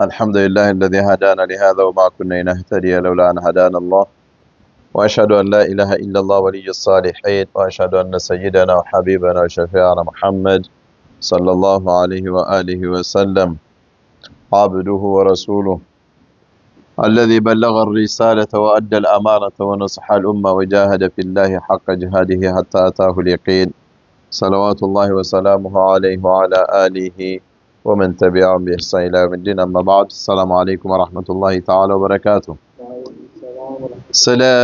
الحمد لله الذي هدانا لهذا وما كنا لنهتدي لولا أن هدانا الله وأشهد أن لا إله إلا الله ولي الصالحين وأشهد أن سيدنا وحبيبنا وشفيعنا محمد صلى الله عليه وآله وسلم عبده ورسوله الذي بلغ الرسالة وأدى الأمانة ونصح الأمة وجاهد في الله حق جهاده حتى أتاه اليقين صلوات الله وسلامه عليه وعلى آله ومن تبعهم بإحسان إلى يوم الدين أما بعد السلام عليكم ورحمة الله تعالى وبركاته سلا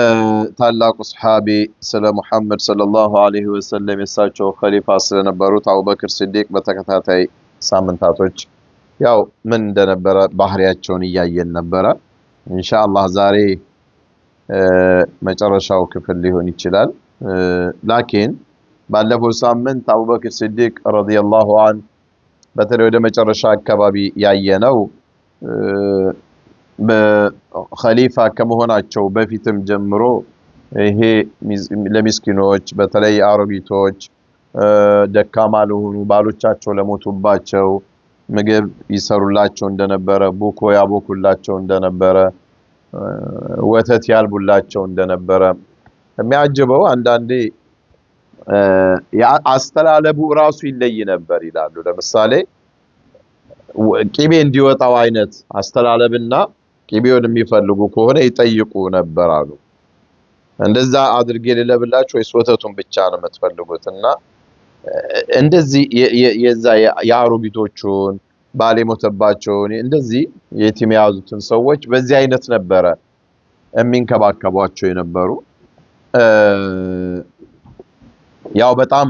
تعلق أصحابي سلا محمد صلى الله عليه وسلم يساچو خليفة سلا نبروت أبو بكر الصديق بتكتاتي ሳምንታቶች ያው ምን እንደነበረ ባህሪያቸውን እያየን ነበረ ኢንሻአላህ ዛሬ መጨረሻው ክፍል ሊሆን ይችላል ላኪን ባለፈው ሳምንት አቡበክር ሲዲቅ ረዲየላሁ ዐንሁ በተለይ ወደ መጨረሻ አካባቢ ያየነው በኸሊፋ ከመሆናቸው በፊትም ጀምሮ ይሄ ለሚስኪኖች በተለይ አሮጊቶች ደካማ ለሆኑ ባሎቻቸው ለሞቱባቸው ምግብ ይሰሩላቸው እንደነበረ ቡኮ ያቦኩላቸው እንደነበረ ወተት ያልቡላቸው እንደነበረ የሚያጅበው አንዳንዴ አስተላለቡ ራሱ ይለይ ነበር ይላሉ ለምሳሌ ቂቤ እንዲወጣው አይነት አስተላለብና ቂቤውን የሚፈልጉ ከሆነ ይጠይቁ ነበር አሉ እንደዛ አድርጌ ለለብላችሁ ወይስ ወተቱን ብቻ ነው የምትፈልጉትና እንደዚህ የዛ ያሮጊቶቹን ባሌ ሞተባቸውን እንደዚህ የቲም ያዙትን ሰዎች በዚህ አይነት ነበረ የሚንከባከቧቸው የነበሩ ያው በጣም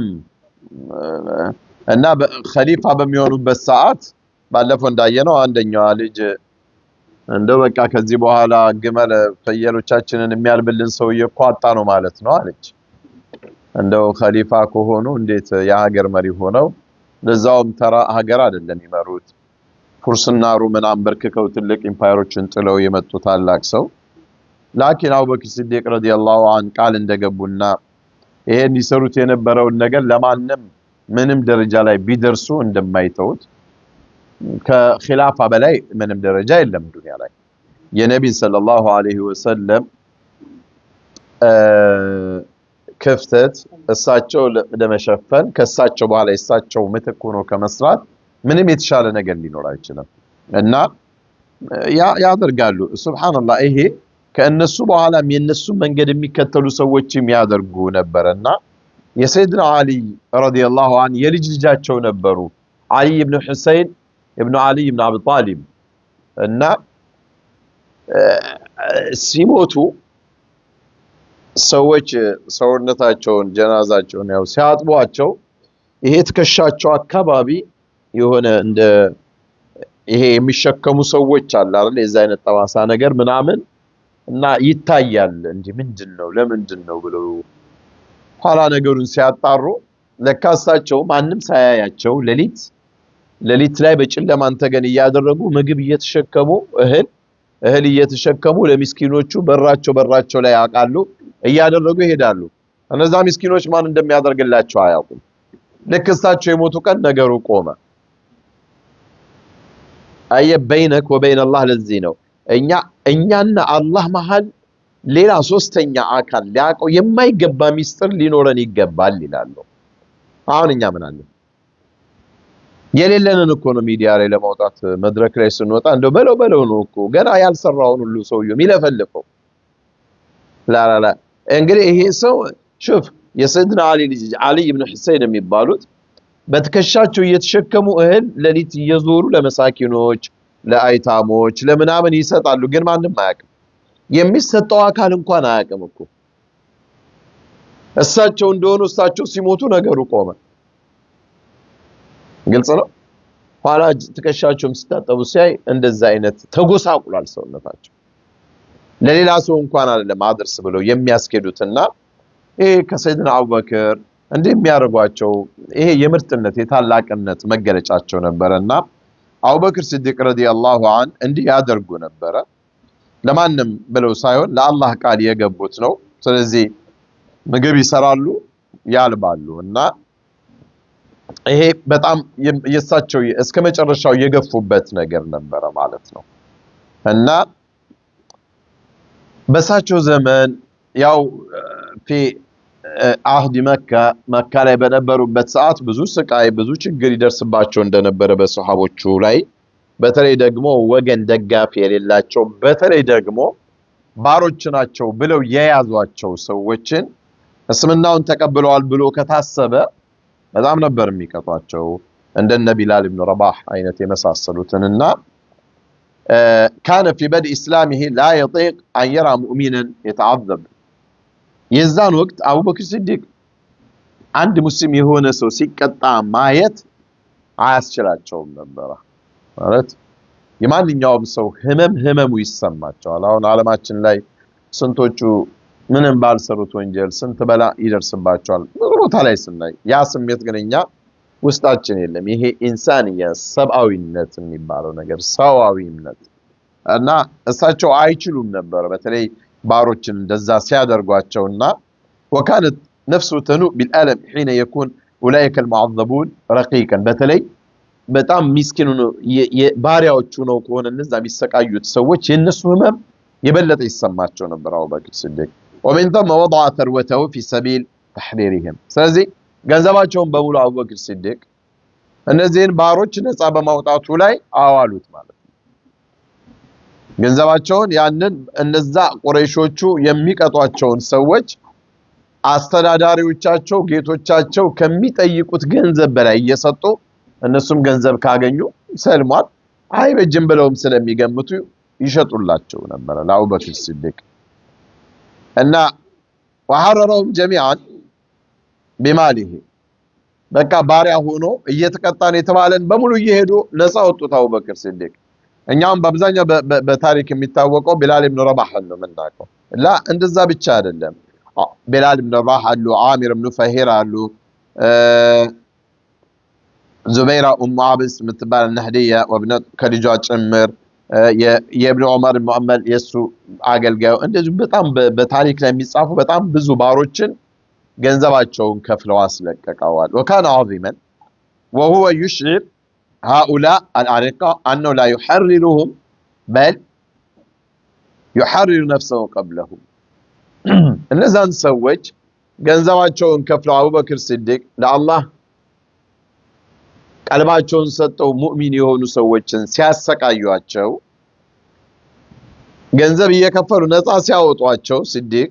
እና ኸሊፋ በሚሆኑበት ሰዓት ባለፈው እንዳየነው አንደኛዋ ልጅ እንደው በቃ ከዚህ በኋላ ግመል ፍየሎቻችንን የሚያልብልን ሰውዬ እኮ አጣ ነው ማለት ነው አለች እንደው ኸሊፋ ከሆኑ እንዴት የሀገር መሪ ሆነው ለዛውም ተራ ሀገር አይደለም ይመሩት ፉርስና ሩምን አንበርክከው ትልቅ ኢምፓየሮችን ጥለው የመጡ ታላቅ ሰው ላኪን አቡበክር ሲዲቅ ረዲየላሁ ዐንሁ ቃል እንደገቡና ይሄን ይሰሩት የነበረውን ነገር ለማንም ምንም ደረጃ ላይ ቢደርሱ እንደማይተውት ከኺላፋ በላይ ምንም ደረጃ የለም ዱንያ ላይ የነብይ ሰለላሁ ዐለይሂ ወሰለም ክፍተት እሳቸው ለመሸፈን ከሳቸው በኋላ እሳቸው ምትክ ሆኖ ከመስራት ምንም የተሻለ ነገር ሊኖር አይችልም እና ያደርጋሉ ሱብሃንአላህ ይሄ ከእነሱ በኋላም የነሱ መንገድ የሚከተሉ ሰዎችም ያደርጉ ነበርና የሰይድና አሊ ረዲየላሁ ዐንሁ የልጅ ልጃቸው ነበሩ አሊ ኢብኑ ሁሰይን ኢብኑ አሊ ኢብኑ አቢ ጣሊብ እና ሲሞቱ ሰዎች ሰውነታቸውን ጀናዛቸውን ያው ሲያጥቧቸው ይሄ ትከሻቸው አካባቢ የሆነ እንደ ይሄ የሚሸከሙ ሰዎች አለ አይደል የዛ አይነት ጠባሳ ነገር ምናምን እና ይታያል እንዴ ምንድነው ለምንድነው ብለው ኋላ ነገሩን ሲያጣሩ ለካሳቸው ማንም ሳያያቸው ሌሊት ላይ በጨለማን ተገን ያደረጉ ምግብ እየተሸከሙ እህል እየተሸከሙ ለሚስኪኖቹ በራቸው ላይ ያቃሉ እያደረጉ ይሄዳሉ እነዛ ሚስኪኖች ማን እንደሚያደርግላቸው አያውቁም ለከሳቸው የሞቱ ቀን ነገሩ ቆመ አየ በይነክ ወበይነ አላህ ለዚህ ነው እኛና አላህ መሃል ሌላ ሶስተኛ አካል ሊያቀው የማይገባ ሚስጥር ሊኖረን ይገባል ይላሉ አሁን እኛ ምን አለ የሌለንን እኮ ነው ሚዲያ ላይ ለማውጣት መድረክ ላይ ስንወጣ እንደው በለው ነው እኮ ገና ያልሰራውን ሁሉ ሰውየው የሚለፈልፈው ላ እንግዲህ ይሄ ሰው شوف የሰይድና አሊ ልጅ አሊ ኢብኑ ሁሰይን የሚባሉት በትከሻቸው እየተሸከሙ እህል ለሊት እየዞሩ ለመሳኪኖች ለአይታሞች ለምናምን ይሰጣሉ ግን ማንም አያውቅም የሚሰጠው አካል እንኳን አያውቅም እኮ እሳቸው እንደሆኑ እሳቸው ሲሞቱ ነገሩ ቆመ ግልጽ ነው ኋላ ትከሻቸውም ሲታጠቡ ሲያይ እንደዛ አይነት ተጎሳቁሏል ሰውነታቸው ለሌላ ሰው እንኳን አይደለም አድርስ ብለው የሚያስኬዱትና ይሄ ከሰይድና አቡበክር እንደሚያርጓቸው ይሄ የምርጥነት የታላቅነት መገለጫቸው ነበርና አቡበክር ሲዲቅ ረዲየላሁ ዐንሁ እንዲህ ያደርጉ ነበር ለማንም ብለው ሳይሆን ለአላህ ቃል የገቡት ነው ስለዚህ ምግብ ይሰራሉ ያልባሉ እና ይሄ በጣም የሳቸው እስከ መጨረሻው የገፉበት ነገር ነበር ማለት ነው። እና በሳቸው ዘመን ያው في عهد መካ ላይ በነበሩበት ሰዓት ብዙ ስቃይ ብዙ ችግር ይደርስባቸው እንደነበረ በሱሐቦቹ ላይ በተለይ ደግሞ ወገን ደጋፊ የሌላቸው በተለይ ደግሞ ባሮች ናቸው ብለው የያዟቸው ሰዎችን እስልምናውን ተቀብለዋል ብሎ ከታሰበ በጣም ነበር የሚቀጧቸው እንደነ ቢላል ኢብኑ ረባህ አይነት የመሳሰሉትንና كان في بدء اسلامه لا يطيق ان يرى مؤمنا يتعذب የዛን ወቅት አቡበክር ሲዲቅ አንድ ሙስሊም የሆነ ሰው ሲቀጣ ማየት አያስችላቸውም ነበር ማለት የማንኛውም ሰው ህመሙ ይሰማቸዋል። አሁን ዓለማችን ላይ ስንቶቹ ምንም ባልሰሩት ወንጀል ስንት በላ ይደርስባቸዋል ቦታ ላይ ስናይ ያ ስሜት ግን እኛ ውስጣችን የለም። ይሄ ኢንሳንያ ሰብአዊነት የሚባለው ነገር ሰዋዊነት እና እሳቸው አይችሉም ነበር በተለይ ባሮችን እንደዛ ሲያደርጓቸውና وكانت نفسه تنوء بالالم حين يكون اولئك المعذبون رقيقا በተለይ በጣም ሚስኪን ነው ባሪያዎቹ ነው ከሆነ እነዛ ቢሰቃዩት ሰዎች የነሱ ህመም የበለጠ ይሰማቸው ነበር አቡበክር ሲዲቅ ومن ثم وضع ثروته في سبيل تحريرهم ስለዚህ ገንዘባቸውን በሙሉ አቡበክር ሲዲቅ እነዚህን ባሮች ነፃ በማውጣቱ ላይ አዋሉት ማለት ነው። ገንዘባቸውን ያንን እነዛ ቁረይሾቹ የሚቀጧቸውን ሰዎች አስተዳዳሪዎቻቸው ጌቶቻቸው ከሚጠይቁት ገንዘብ በላይ እየሰጡ እነሱም ገንዘብ ካገኙ ሰልሟል አይበጅም ብለውም ስለሚገምቱ ይሸጡላቸው ነበር ለአቡበክር ሲዲቅ እና وحررهم جميعا بماله በቃ ባሪያ ሆኖ እየተቀጣን የተባለን በሙሉ እየሄዱ ነፃ ወጡት አቡበክር ሲዲቅ። እኛም በአብዛኛው በታሪክ የሚታወቀው ቢላል ኢብኑ ረባህ ነው የምናውቀው። ላ እንደዛ ብቻ አይደለም ቢላል ኢብኑ ረባህ አሉ አሚር ኢብኑ ፈሂር አሉ ዙበይራ ኡሙ አብስ ምትባል ነህዲያ ወብነ ከዲጃ ጭምር የኢብኑ ዑመር ሙአመል የሱ አገልጋዩ እንደዚህ በጣም በታሪክ ላይ የሚጻፉ በጣም ብዙ ባሮችን ገንዘባቸውን ከፍለው አስለቀቀዋል። وكان عظيما وهو يشعر هؤلاء الأرقاء أنه لا يحررهم بل يحرر نفسه قبلهم እነዛን ሰዎች ገንዘባቸውን ከፍለው አቡበክር ሲዲቅ ለአላህ ቀልባቸውን ሰጠው ሙእሚን የሆኑ ሰዎችን ሲያሰቃዩአቸው ገንዘብ እየከፈሉ ነፃ ሲያወጧቸው ሲዲቅ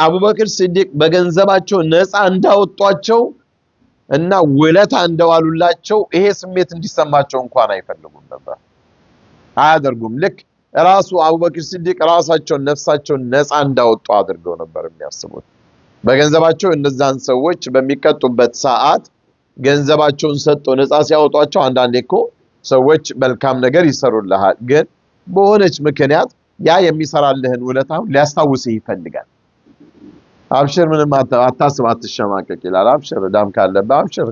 አቡበክር ሲዲቅ በገንዘባቸው ነፃ እንዳወጧቸው እና ወለታ እንደዋሉላቸው ይሄ ስሜት እንዲሰማቸው እንኳን አይፈልጉም ነበር አያደርጉም። ልክ ራሱ አቡበክር ሲዲቅ ራሳቸውን ነፍሳቸውን ነፃ እንዳወጡ አድርገው ነበር የሚያስቡት። በገንዘባቸው እነዛን ሰዎች በሚቀጡበት ሰዓት ገንዘባቸውን ሰጥተው ነፃ ሲያወጧቸው አንዳንዴ እኮ ሰዎች መልካም ነገር ይሰሩልሃል ግን በሆነች ምክንያት ያ የሚሰራልህን ውለታው ሊያስታውስህ ይፈልጋል። አብሽር ምንም አታስብ አትሸማቀቅ ይላል። አብሽር ዳም ካለበት አብሽር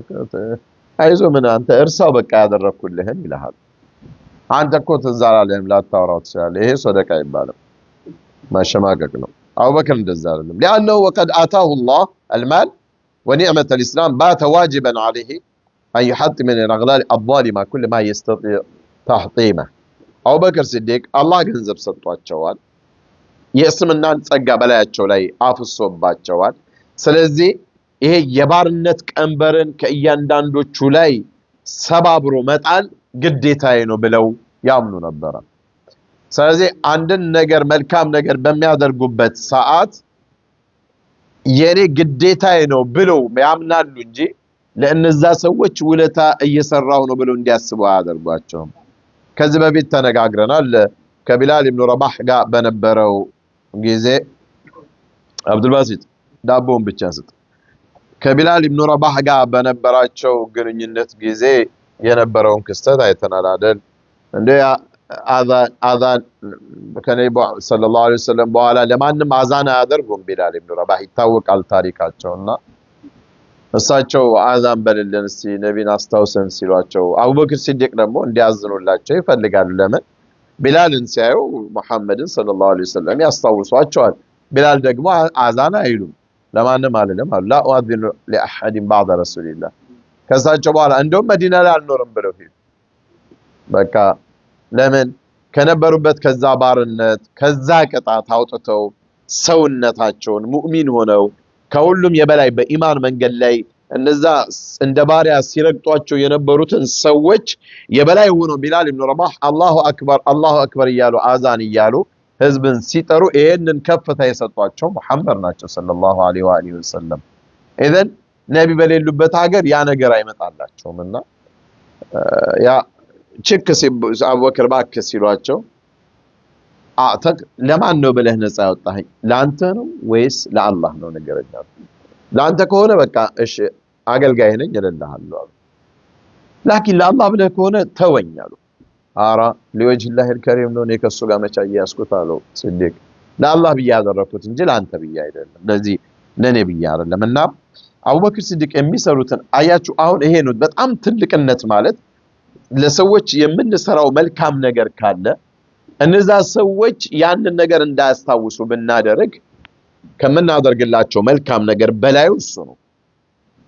አይዞ ምን አንተ እርሳው በቃ ያደረኩልህን ይልሃል። አንተ እኮ ትዝ አላለህም ላታወራው ትችላለህ። ይሄ ሰደቃ ይባላል ማሸማቀቅ ነው። አቡበክር እንደዛ አይደለም لانه وقد اتاه الله المال ونعمه الاسلام بات واجبا عليه ان يحطم من الاغلال الظالمه كل ما يستطيع تحطيمه አቡበክር ሲዲቅ አላህ ገንዘብ ሰጥቷቸዋል የእስልምናን ጸጋ በላያቸው ላይ አፍሶባቸዋል። ስለዚህ ይሄ የባርነት ቀንበርን ከእያንዳንዶቹ ላይ ሰባብሮ መጣል ግዴታዬ ነው ብለው ያምኑ ነበር። ስለዚህ አንድን ነገር መልካም ነገር በሚያደርጉበት ሰዓት የኔ ግዴታዬ ነው ብለው ያምናሉ እንጂ ለእነዛ ሰዎች ውለታ እየሰራው ነው ብለው እንዲያስቡ አያደርጓቸውም። ከዚህ በፊት ተነጋግረናል ከቢላል ኢብኑ ረባህ ጋር በነበረው ጊዜ አብዱልባሲጥ ዳቦን ብቻ ስጥ ከቢላል ኢብኑ ረባህ ጋር በነበራቸው ግንኙነት ጊዜ የነበረውን ክስተት አይተናል አይደል? እንደ አዛን ከነብዩ ሰለላሁ ዐለይሂ ወሰለም በኋላ ለማንም አዛን አያደርጉም ቢላል ኢብኑ ረባህ ይታወቃል ታሪካቸውና እሳቸው አዛን በልልን እስቲ ነብዩን አስታውሰን ሲሏቸው አቡበክር ሲዲቅ ደግሞ እንዲያዝኑላቸው ይፈልጋሉ። ለምን ቢላልን ሲያዩ መሐመድን ሰለላሁ ዐለይሂ ወሰለም ያስታውሷቸዋል። ቢላል ደግሞ አዛን አይሉም ለማንም አልልም አሉ لا أؤذن لأحد بعد رسول الله ከሳቸው በኋላ እንደውም መዲና ላይ አልኖርም ብለው ሄዱ በቃ ለምን ከነበሩበት ከዛ ባርነት ከዛ ቅጣት አውጥተው ሰውነታቸውን ሙእሚን ሆነው ከሁሉም የበላይ በኢማን መንገድ ላይ እነዛ እንደ ባሪያ ሲረግጧቸው የነበሩትን ሰዎች የበላይ ሆኖ ቢላል ኢብኑ ረባህ አላሁ አክበር እያሉ አዛን እያሉ ህዝብን ሲጠሩ ይሄንን ከፍታ የሰጧቸው መሐመድ ናቸው ሰለላሁ ዐለይሂ ወሰለም ኢዘን ነቢ በሌሉበት ሀገር ያ ነገር አይመጣላቸውምና ያ ችክ አቡበክር ባክስ ሲሏቸው አተቅ ለማን ነው ብለህ ነፃ ያወጣኸኝ ለአንተ ነው ወይስ ለአላህ ነው ነገረኛ ለአንተ ከሆነ በቃ እሺ አገልጋይ ነኝ እልልሃለሁ አሉ ላኪን ለአላህ ብለህ ከሆነ ተወኝ አሉ አራ ለወጅላህ الكريم ነው ከሱ ጋር መቻየ ያስቆታለው ሲዲቅ ለአላህ ብዬ ያደረኩት እንጂ ለአንተ ብዬ አይደለም ለዚህ ለኔ ብዬ አይደለም እና አቡበክር ሲዲቅ የሚሰሩትን አያችሁ አሁን ይሄ ነው በጣም ትልቅነት ማለት ለሰዎች የምንሰራው መልካም ነገር ካለ እነዛ ሰዎች ያንን ነገር እንዳያስታውሱ ብናደርግ ከመናደርግላቸው መልካም ነገር በላዩ እሱ ነው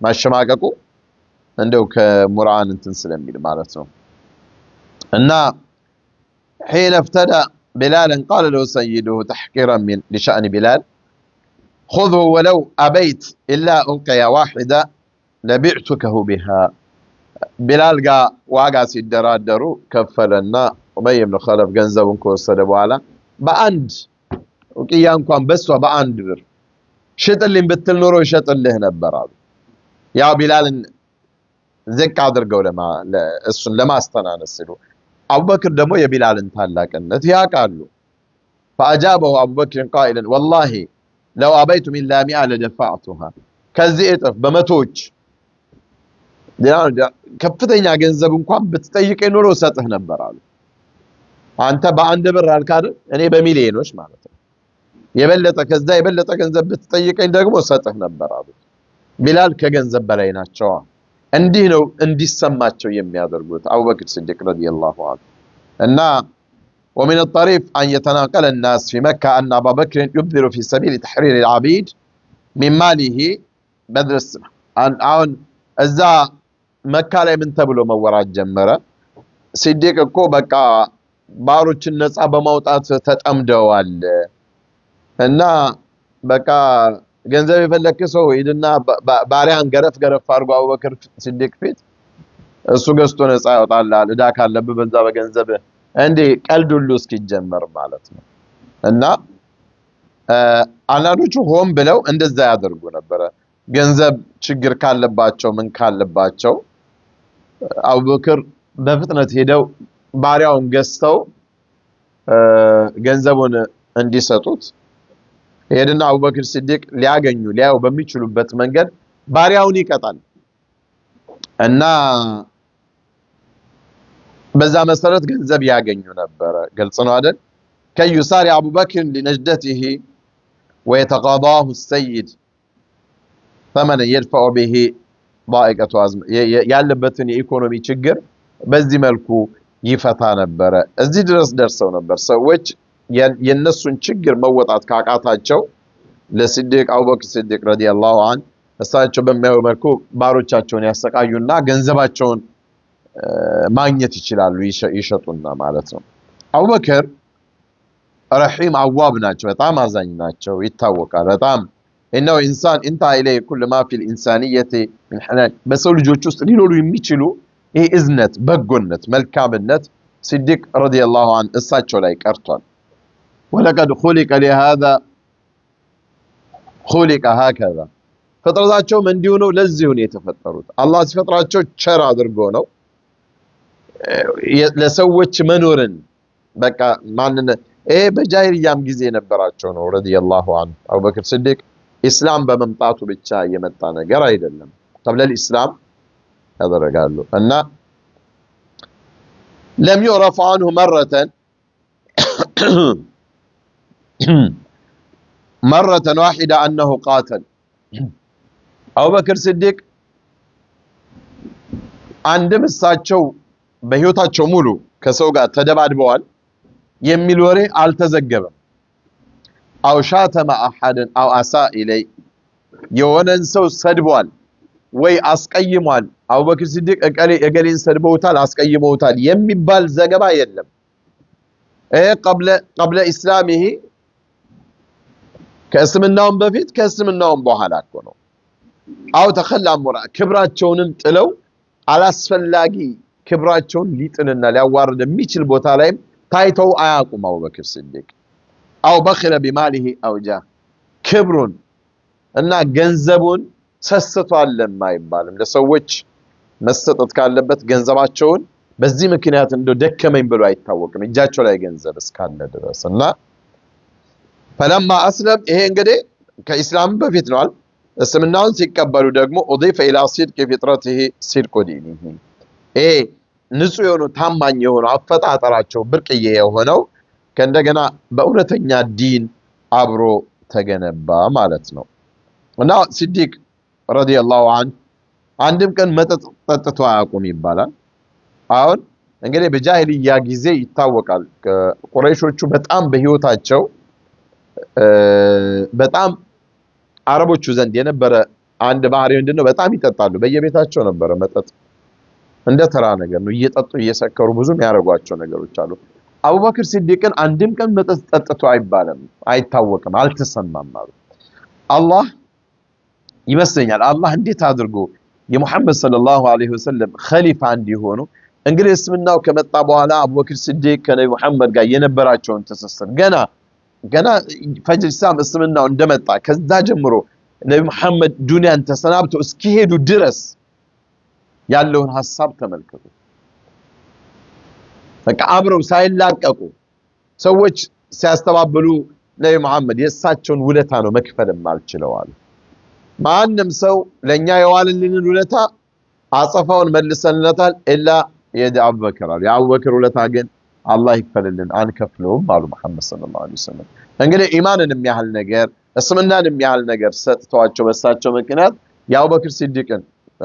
ማሸማቀቁ እንደው ከሙራን እንትን ስለሚል ማለት ነው እና حين ابتدى بلالا قال له سيده تحقيرا من لشأن بلال خذه ولو أبيت إلا ألقيا واحدة لبعتكه بها بلال قا واقع سيدرادرو كفلنا أمي بن خلف ገንዘቡን ከወሰደ በኋላ በአንድ ወቂያ እንኳን በሷ በአንድ ብር ሽጥልኝ ብትል ኖሮ ይሸጥልህ ነበር አሉ ያ ቢላልን ዝቅ አድርገው እሱን ለማስተናነስ ሲሉ አቡበክር ደግሞ የቢላልን ታላቅነት ያውቃሉ فأجابه أبو بكر قائلا والله لو أبيت من لا 100 لدفعتها ከዚህ እጥፍ በመቶዎች ከፍተኛ ገንዘብ እንኳን ብትጠይቀኝ ኖሮ ሰጥህ ነበር አሉ አንተ በአንድ ብር አልካደ እኔ በሚሊዮኖች ማለት ነው የበለጠ ከዛ የበለጠ ገንዘብ ብትጠይቀኝ ደግሞ ሰጥህ ነበር አሉ ቢላል ከገንዘብ በላይ ናቸው እንዲህ ነው እንዲሰማቸው የሚያደርጉት አቡበክር ሲዲቅ ረዲየላሁ ዐንሁ እና ومن الطريف أن يتناقل الناس في مكة أن أبا بكر يبذل في سبيل تحرير العبيد من ماله بدل السنة አሁን እዛ መካ ላይ ምን ተብሎ መወራት ጀመረ ሲዲቅ እኮ በቃ ባሮችን ነፃ በማውጣት ተጠምደዋል እና በቃ ገንዘብ የፈለክ ሰው ሄድና ባሪያን ገረፍ አድርጎ አቡበክር ሲዲቅ ፊት እሱ ገዝቶ ነፃ ያወጣላል እዳ ካለብህ በዛ በገንዘብ እንዴ ቀልድ ሁሉ እስኪጀመር ማለት ነው እና አንዳንዶቹ ሆም ብለው እንደዛ ያደርጉ ነበር ገንዘብ ችግር ካለባቸው ምን ካለባቸው አቡበክር በፍጥነት ሄደው ባሪያውን ገዝተው ገንዘቡን እንዲሰጡት ሄድና አቡበክር ሲዲቅ ሊያዩ በሚችሉበት መንገድ ባሪያውን ይቀጣል እና በዛ መሰረት ገንዘብ ያገኙ ነበር ግልጽ ነው አይደል ከዩሳሪ አቡበክር لنجدته ويتقاضاه السيد ثمن يدفع به ضائقة عزم ያለበትን የኢኮኖሚ ችግር በዚህ መልኩ ይፈታ ነበር እዚህ ድረስ ደርሰው ነበር ሰዎች የነሱን ችግር መወጣት ካቃታቸው ለሲዲቅ አቡበክር ሲዲቅ ረዲየላሁ ዐንሁ እሳቸው በሚያዩ መልኩ ባሮቻቸውን ያሰቃዩና ገንዘባቸውን ማግኘት ይችላሉ ይሸጡና ማለት ነው አቡበክር ረሂም አዋብ ናቸው በጣም አዛኝ ናቸው ይታወቃል በጣም إنه إنسان انتهى إليه كل ما في الإنسانية من حنان بس هو ልጆች ውስጥ ሊኖሩ የሚችሉ ይሄ እዝነት በጎነት መልካምነት ሲዲቅ ረዲየላሁ ዐንሁ እሳቸው ላይ ቀርቷል ولقد خلق لهذا خلق هكذا ፍጥረታቸውም እንዲሁ ነው ለዚሁ ነው የተፈጠሩት አላህ ሲፈጥራቸው ቸር አድርጎ ነው ለሰዎች መኖርን በቃ ማንን በጃሂልያም ጊዜ ነበራቸው ነው ረዲየላሁ ዐንሁ አቡበክር ሲዲቅ ኢስላም በመምጣቱ ብቻ የመጣ ነገር አይደለም قبل الاسلام ያደረጋሉ እና لم يعرف عنه مرة واحدة أنه قاتل አቡበክር ሲዲቅ አንድም እሳቸው በህይወታቸው ሙሉ ከሰው ጋር ተደባድበዋል የሚል ወሬ አልተዘገበም أو شاتم أحد أو أساء إليه የሆነን ሰው ሰድቧል ወይ አስቀይሟል አቡበክር ሲዲቅ እገሌን ሰድበውታል አስቀይመውታል የሚባል ዘገባ የለም قبل اسلامه ከእስልምናውም በፊት ከእስልምናውም በኋላ እኮ ነው አው ተخلى ክብራቸውንም ጥለው አላስፈላጊ ክብራቸውን ሊጥልና ሊያዋርድ የሚችል ቦታ ላይ ታይተው አያቁም አቡበክር ሲዲቅ አው በخل بماله او جاه ክብሩን እና ገንዘቡን ሰስቷል ለማይባልም ለሰዎች መሰጠት ካለበት ገንዘባቸውን በዚህ ምክንያት እንደው ደከመኝ ብሎ አይታወቅም እጃቸው ላይ ገንዘብ እስካለ ድረስና فلما اسلم ይሄ እንግዲህ ከኢስላም በፊት ነው እስልምናውን ሲቀበሉ ደግሞ اضيف الى صدق فطرته صدق دينه ይሄ ንጹህ የሆኑ ታማኝ የሆኑ አፈጣጠራቸው ብርቅዬ የሆነው ከእንደገና በእውነተኛ ዲን አብሮ ተገነባ ማለት ነው እና ሲዲቅ ረዲየላሁ ዐንሁ አንድም ቀን መጠጥ ጠጥቶ አያውቁም ይባላል አሁን እንግዲህ በጃሂልያ ጊዜ ይታወቃል ቁረይሾቹ በጣም በህይወታቸው በጣም አረቦቹ ዘንድ የነበረ አንድ ባህሪ ምንድነው በጣም ይጠጣሉ በየቤታቸው ነበር መጠጥ እንደ ተራ ነገር ነው እየጠጡ እየሰከሩ ብዙም ያረጋቸው ነገሮች አሉ አቡበክር ሲዲቅን አንድም ቀን መጠጥ ጠጥቶ አይባልም አይታወቅም አልተሰማም ማለት አላህ ይመስለኛል አላህ እንዴት አድርጎ የሙሐመድ ሰለላሁ ዐለይሂ ወሰለም ኸሊፋ እንዲሆኑ እንግዲህ እስልምናው ከመጣ በኋላ አቡበክር ሲዲቅ ከነብዩ መሐመድ ጋር የነበራቸውን ተሰሰር ገና ፈጅር ኢስላም እስልምናው እንደመጣ ከዛ ጀምሮ ነብዩ መሐመድ ዱንያን ተሰናብተው እስኪሄዱ ድረስ ያለውን ሐሳብ ተመልከቱ በቃ አብረው ሳይላቀቁ ሰዎች ሲያስተባብሉ ነብዩ መሐመድ የሳቸውን ውለታ ነው መክፈልም አልችለዋል ማንንም ሰው ለኛ የዋልልንን ውለታ አጸፋውን መልሰንለታል ኢላ የዲ አቡበክር የአቡበክር ውለታ ግን አላህ ይክፈልልን አንከፍለውም አሉ መሐመድ ሰለላሁ ዐለይሂ ወሰለም እንግዲህ ኢማንንም ያህል ነገር እስልምናንም ያህል ነገር ሰጥተዋቸው በሳቸው ምክንያት የአቡበክር ሲዲቅን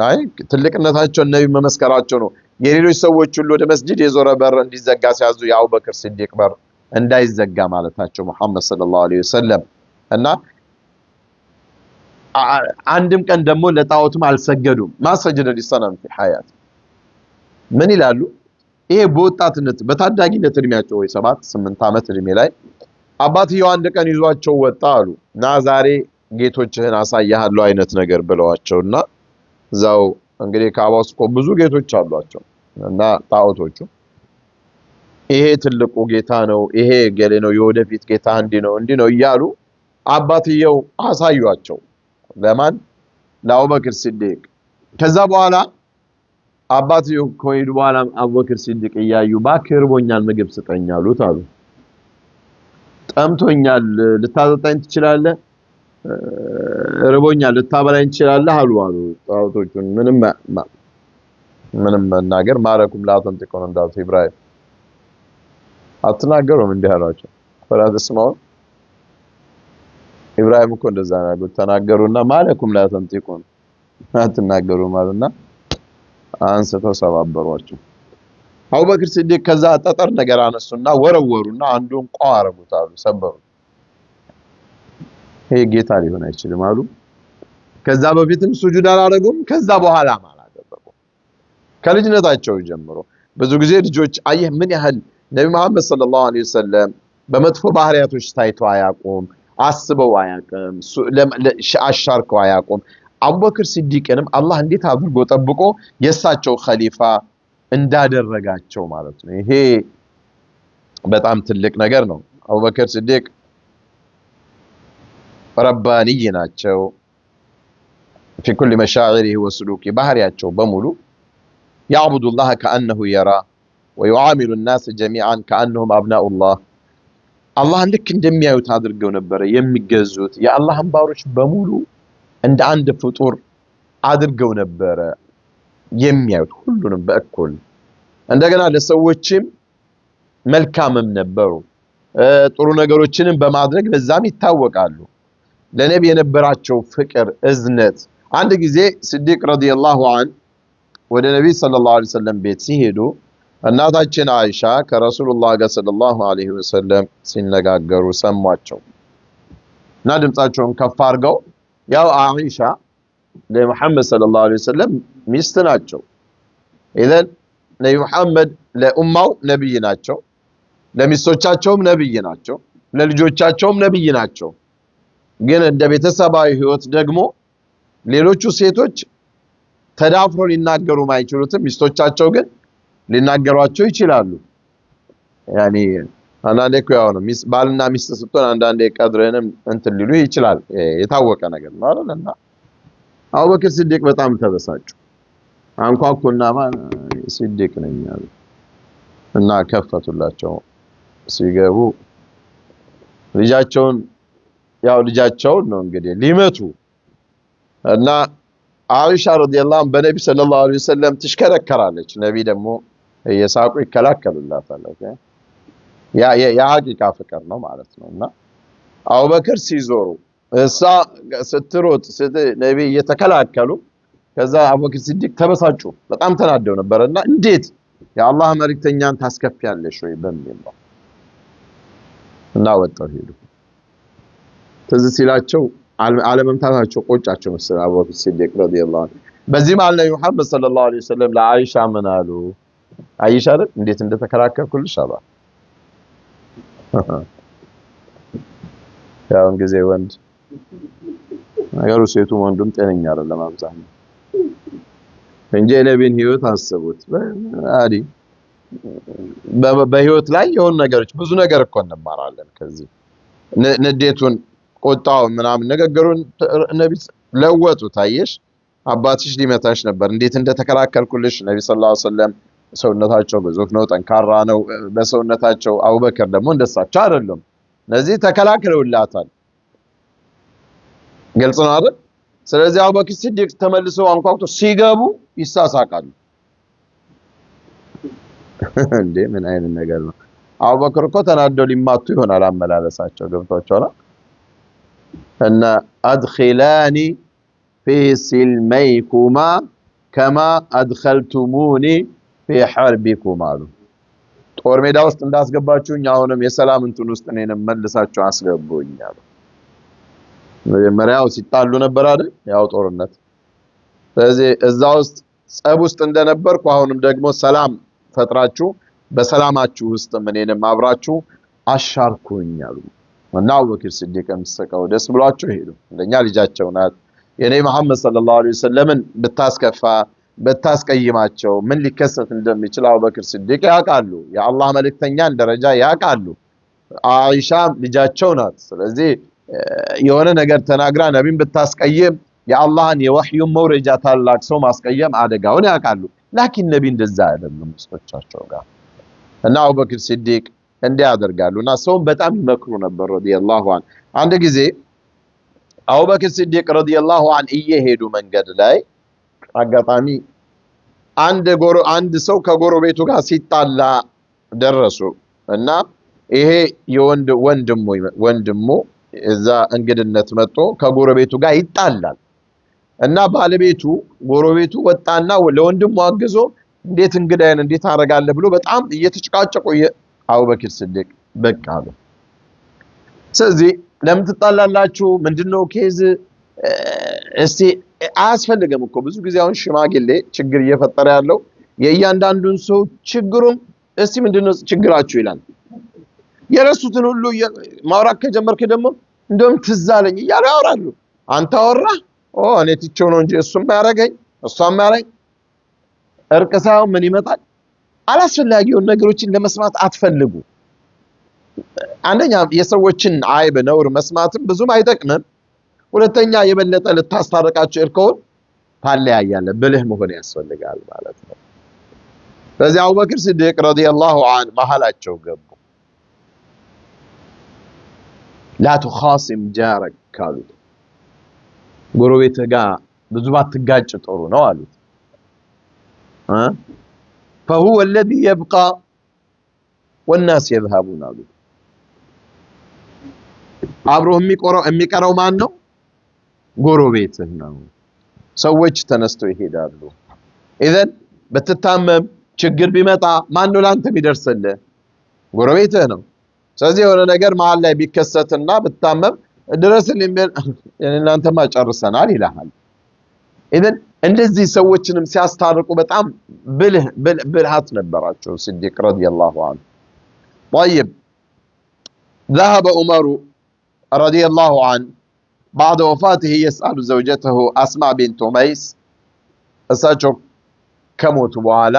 አይ ትልቅነታቸውን ነብዩ መመስከራቸው ነው የሌሎች ሰዎች ሁሉ ወደ መስጂድ የዞረ በር እንዲዘጋ ሲያዙ የአቡበክር ሲዲቅ በር እንዳይዘጋ ማለታቸው መሐመድ ሰለላሁ ዐለይሂ ወሰለም እና አንድም ቀን ደግሞ ለጣዖትም አልሰገዱም ማሰጀደ ሊሰናም في حيات ምን ይላሉ ይሄ በወጣትነት በታዳጊነት እድሜያቸው ወይ 7-8 አመት እድሜ ላይ አባትየው አንድ ቀን ይዟቸው ወጣ አሉ እና ዛሬ ጌቶችህን አሳያለሁ አይነት ነገር ብለዋቸውና ዛው እንግዲህ ካባውስ እኮ ብዙ ጌቶች አሏቸው እና ጣዖቶቹ ይሄ ትልቁ ጌታ ነው ይሄ ገሌ ነው የወደፊት ጌታ እንዲ ነው እያሉ አባትየው አሳዩአቸው ለማን ለአቡበክር ሲዲቅ ከዛ በኋላ አባትየው ከሄዱ በኋላ አቡበክር ሲዲቅ እያዩ ባክርቦኛል ምግብ ስጠኝ አሉት አሉ ጠምቶኛል ልታጠጣኝ ትችላለህ ርቦኛል ልታበላኝ ትችላለህ አሉ ጣዖቶቹን ምንም መናገር ማለኩም ላተንጥቆን እንዳሉት ኢብራሂም አትናገሩም እንዲህ አሏቸው ፈራደ ስማው ኢብራሂም እኮ እንደዛ ነው ተናገሩና ማለኩም ላተንጥቆን አትናገሩ ማለትና አንስተው ሰባበሯቸው አቡበክር ሲዲቅ ከዛ ጠጠር ነገር አነሱና ወረወሩና አንዱን ቋረቡት አሉ ሰበሩ ይሄ ጌታ ሊሆን አይችልም አሉ ከዛ በፊትም ሱጁድ አላደረጉም ከዛ በኋላ አላደረጉም ከልጅነታቸው ጀምሮ ብዙ ጊዜ ልጆች አየህ ምን ያህል ነብዩ መሐመድ ሰለላሁ ዐለይሂ ወሰለም በመጥፎ ባህሪያቶች ታይተው አያቁም አስበው አያቁም አሻርከው አያቁም አቡበክር ሲዲቅንም አላህ እንዴት አድርጎ ጠብቆ የሳቸው ኸሊፋ እንዳደረጋቸው ማለት ነው ይሄ በጣም ትልቅ ነገር ነው አቡበክር ሲዲቅ ረባኒ ናቸው في كل مشاعره وسلوكه ባህሪያቸው በሙሉ يعبد الله كأنه يرى ويعامل الناس جميعا كأنهم أبناء الله الله ልክ እንደሚያዩት አድርገው ነበር የሚገዙት የአላህን ባሮች በሙሉ እንደ አንድ ፍጡር አድርገው ነበር የሚያዩት ሁሉንም በእኩል እንደገና ለሰዎችም መልካምም ነበሩ ጥሩ ነገሮችንም በማድረግ በዛም ይታወቃሉ ለነብይ የነበራቸው ፍቅር እዝነት አንድ ጊዜ ሲዲቅ ረዲየላሁ ዐን ወደ ነብይ ሰለላሁ ዐለይሂ ወሰለም ቤት ሲሄዱ እናታችን አይሻ ከረሱላህ ጋር ሰለላሁ ዐለይሂ ወሰለም ሲነጋገሩ ሰማቸው እና ድምጻቸውን ከፍ አድርገው ያው አይሻ ለሙሐመድ ሰለላሁ ዐለይሂ ወሰለም ሚስት ናቸው። ኢዘን ነብዩ መሐመድ ለኡማው ነብይ ናቸው፣ ለሚስቶቻቸውም ነብይ ናቸው፣ ለልጆቻቸውም ነብይ ናቸው። ግን እንደ ቤተሰባዊ ህይወት ደግሞ ሌሎቹ ሴቶች ተዳፍሮ ሊናገሩ ማይችሉትም ሚስቶቻቸው ግን ሊናገሯቸው ይችላሉ። ያኒ አንዳንዴ እኮ ያው ነው ባልና ሚስት ስትሆን አንዳንዴ ቀድረንም እንትን ሊሉ ይችላል፣ የታወቀ ነገር ነው አይደልና አቡበክር ሲዲቅ በጣም ተበሳጩ። አንኳኩና ማን ሲዲቅ ነኝ አሉ እና ከፈቱላቸው። ሲገቡ ልጃቸውን ነው እንግዲህ ሊመቱ እና አይሻ ረዲየላሁ ዐንሃ በነብዩ ሰለላሁ ዐለይሂ ወሰለም ትሽከረከራለች። ነብይ ደግሞ የሳቁ ይከላከሉላታል። ያ ሐቂቃ ፍቅር ነው ማለት ነውና አቡበክር ሲዞሩ እሳ ስትሮጥ ነብይ እየተከላከሉ ከዛ አቡበክር ሲዲቅ ተበሳጩ። በጣም ተናደው ነበርና እንዴት የአላህ መልእክተኛን ታስከፊያለሽ ወይ በሚል ነው እና ወጣው ሄዱ። ትዝ ሲላቸው አለመምታታቸው ቆጫቸው መሰለኝ አቡበክር ሲዲቅ ረዲየላሁ ዐንሁ። በዚህ ማለት ነው መሐመድ ሰለላሁ ዐለይሂ ወሰለም ለአይሻ ምን አሉ? አይሻ እንዴት እንደተከራከርኩልሽ አባ ያው ጊዜ ወንድ ነገሩ ሴቱም ወንዱም ጤነኛ አይደለም አብዛኛው እንጂ የነብይን ህይወት አስቡት። አዲ በህይወት ላይ የሆኑ ነገሮች ብዙ ነገር እኮ እንማራለን ከዚህ ንዴቱን ቆጣው ምናምን ነገሩን ነብይ ለወጡ። ታየሽ አባትሽ ሊመታሽ ነበር እንዴት እንደተከራከርኩልሽ። ነብይ ሰለላሁ ዐለይሂ ወሰለም ሰውነታቸው ግዙፍ ነው፣ ጠንካራ ነው በሰውነታቸው። አቡበክር ደግሞ እንደሳቸው አይደለም። ለዚህ ተከላክለውላታል። ግልጽ ነው አይደል? ስለዚህ አቡበክር ሲዲቅ ተመልሰው አንኳኩቶ ሲገቡ ይሳሳቃሉ። እንዴ ምን አይነት ነገር ነው? አቡበክር እኮ ተናደው ሊማቱ ይሆናል አመላለሳቸው ገብቷቸዋል። እና አድኺላኒ ፊ ሲልመይኩማ ከማ አድኸልቱሙኒ ፊ ሐርቢኩም አሉ። ጦር ሜዳ ውስጥ እንዳስገባችሁኝ አሁንም የሰላም እንትን ውስጥ እኔንም መልሳችሁ አስገቡኝ አሉ። መጀመሪያው ሲጣሉ ነበር አይደል? ያው ጦርነት። ስለዚህ እዛ ውስጥ ጸብ ውስጥ እንደነበርኩ አሁንም ደግሞ ሰላም ፈጥራችሁ በሰላማችሁ ውስጥ እኔንም አብራችሁ አሻርኩኝ አሉ። እና አቡበክር ሲዲቅም ሰቀው ደስ ብሏቸው ሄዱ። እንደኛ ልጃቸው ናት። የኔ መሐመድ ሰለላሁ ዐለይሂ ወሰለምን ብታስከፋ በታስቀይማቸው ምን ሊከሰት እንደሚችል አቡበክር ሲዲቅ ያውቃሉ። የአላህ መልእክተኛን ደረጃ ያውቃሉ። አይሻ ልጃቸው ናት። ስለዚህ የሆነ ነገር ተናግራ ነብይን ብታስቀይም የአላህን የወህዩን መውረጃ ታላቅ ሰው ማስቀየም አደጋውን ያውቃሉ። ላኪን ነብይ እንደዛ አይደለም መስሎቻቸው ጋር እና አቡበክር ሲዲቅ እንዲያደርጋሉና ሰውን በጣም ይመክሩ ነበር ረዲየላሁ ዐንሁ። አንድ ጊዜ አቡበክር ሲዲቅ ረዲየላሁ ዐንሁ እየሄዱ መንገድ ላይ አጋጣሚ አንድ ሰው ከጎረቤቱ ጋር ሲጣላ ደረሱ እና ይሄ ወንድሙ እዛ እንግድነት መጥቶ ከጎረቤቱ ጋር ይጣላል እና ጎረቤቱ ወጣና ለወንድሙ አግዞ እንዴት እንግዳዬን እንዴት አረጋለህ ብሎ በጣም እየተጨቃጨቁ አቡበክር ሲዲቅ በቃ አሉ። ስለዚህ ለምን ትጣላላችሁ? ምንድነው ኬዝ? እስቲ አያስፈልግም እኮ ብዙ ጊዜ አሁን ሽማግሌ ችግር እየፈጠረ ያለው የእያንዳንዱን ሰው ችግሩም እስቲ ምንድነው ችግራችሁ ይላል። የረሱትን ሁሉ ማውራት ከጀመርክ ደግሞ እንደውም ትዝ አለኝ እያሉ ያወራሉ። አንተ አወራህ እኔ ትቼው ነው እንጂ እሱም ያረገኝ እሷም ያረገኝ እርቅ ሳይሆን ምን ይመጣል? አላስፈላጊውን ነገሮችን ለመስማት አትፈልጉ። አንደኛ የሰዎችን አይብ ነውር መስማትም ብዙም አይጠቅምም። ሁለተኛ የበለጠ ልታስታርቃቸው እርቀውን ታለያያለህ። ብልህ መሆን ያስፈልጋል ማለት ነው። ስለዚህ አቡበክር ሲዲቅ ረዲየላሁ ዐንሁ መሐላቸው ገቡ። ላ ቱኻሲም ጃረክ ካሉት ጎረቤትህ ጋር ብዙ ባትጋጭ ጥሩ ነው አሉት። فهو الذي يبقى والناس يذهبون አሉት። አብሮ የሚቀረው ማን ነው? ጎረቤትህ ነው። ሰዎች ተነስተው ይሄዳሉ። ኢዘን በትታመም ችግር ቢመጣ ማን ነው ላንተ የሚደርስልህ? ጎረቤትህ ነው። ስለዚህ የሆነ ነገር መሃል ላይ ቢከሰትና ብታመም ድረስልኝ እናንተማ ጨርሰናል ይልሃል። ኢዘን እንደዚህ ሰዎችንም ሲያስታርቁ በጣም ብልሃት ነበራቸው ሲዲቅ ረዲየላሁ ዐንሁ። طيب ذهب عمر رضي الله عنه بعد وفاته يسأل زوجته أسماء بنت عميس እሳቸው ከሞቱ በኋላ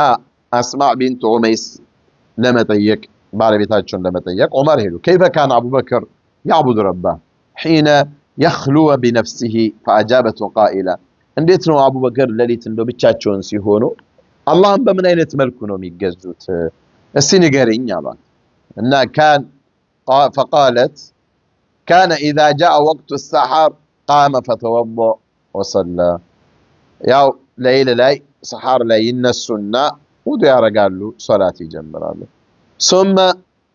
أسماء بنت عميس ለመጠየቅ ባለቤታቸውን ለመጠየቅ ዑመር ሄዱ። كيف كان أبو بكر يعبد ربه حين يخلو بنفسه فأجابته قائلة እንዴት ነው አቡበከር ሌሊት እንደው ብቻቸውን ሲሆኑ አላህን በምን አይነት መልኩ ነው የሚገዙት እስቲ ንገረኝ አሏት። እና فقالت كان إذا جاء وقت السحر قام فتوضأ وصلى ያው ሌሊት ላይ ሰሐር ላይ ይነሱና ውዱ ያረጋሉ ሶላት ይጀምራሉ። ثم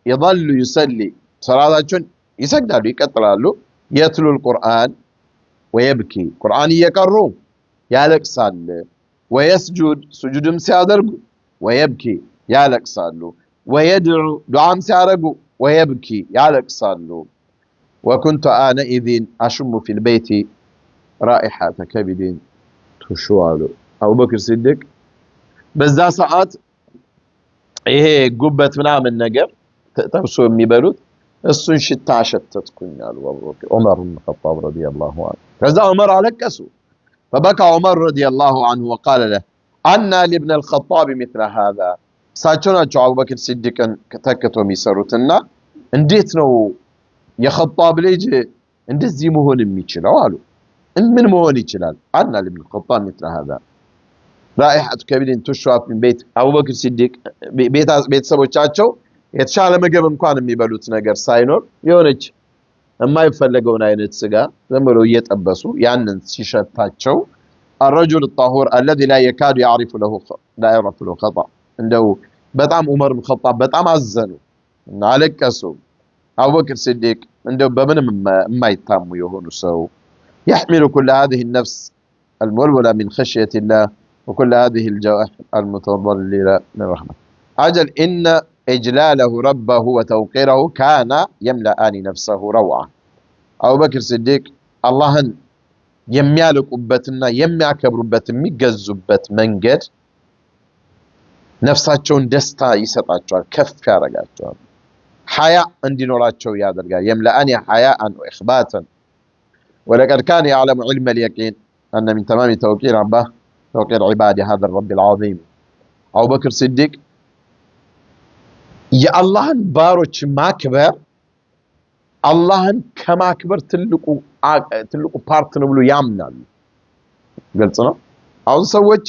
يظل يصلي ሶላታቸውን ይሰግዳሉ ይቀጥላሉ። يتلو القرآن ويبكي ቁርአን እየቀሩ ያለቅሳል። ويسجد سجودም ሲያደርጉ ويبكي ያለቅሳሉ። ويدعو ዱዓም ሲያደርጉ ويبكي ያለቅሳሉ። وكنت آنئذ أشم في البيت رائحة كبد تشوال أبو بكر الصديق በዛ ሰዓት ይሄ ጉበት ምናምን ነገር ተጠብሶ የሚበሉት እሱን ሽታ አሸተትኩኝ አሉ ዑመር ኢብኑ ኸጣብ ረዲየላሁ ዐንሁ። ከዛ ዑመር አለቀሱ። فبكى عمر رضي الله عنه وقال له أنا لابن الخطاب مثل هذا እሳቸው ናቸው አቡበክር ሲዲቅን ተከተው የሚሰሩትና እንዴት ነው የኸጣብ ልጅ እንደዚህ መሆን የሚችለው አሉ። ምን መሆን ይችላል? أنا لابن الخطاب مثل هذا رائحة كبد تشوى من بيت አቡበክር ሲዲቅ ቤተሰቦቻቸው የተሻለ ምግብ እንኳን የሚበሉት ነገር ሳይኖር የሆነች የማይፈለገውን አይነት ስጋ ዝም ብሎ እየጠበሱ ያንን ሲሸታቸው الرجل الطاهور الذي لا يكاد يعرف له خطأ እንደው በጣም ዑመር ኢብኑ ኸጣብ በጣም አዘኑ እና አለቀሱ። አቡበክር ሲዲቅ እንደው በምንም የማይታሙ የሆኑ ሰው يحمل كل هذه النفس المولولة من خشية الله وكل هذه الجوارح المتضللة من رحمة أجل إن إجلاله ربه وتوقيره كان يملأان نفسه روعة أبو بكر الصديق اللهن የሚያልቁበትና የሚያከብሩበት የሚገዙበት መንገድ ነፍሳቸውን ደስታ ይሰጣቸዋል፣ ከፍ ያረጋቸዋል፣ ሐያ እንዲኖራቸው ያደርጋል። يملأان حياء وإخباتا ولقد كان يعلم علم اليقين أن من تمام توقير ربه توقير عباد هذا الرب العظيم أبو بكر الصديق የአላህን ባሮች ማክበር አላህን ከማክበር ትልቁ ፓርት ነው ብሎ ያምናሉ። ግልጽ ነው። አሁን ሰዎች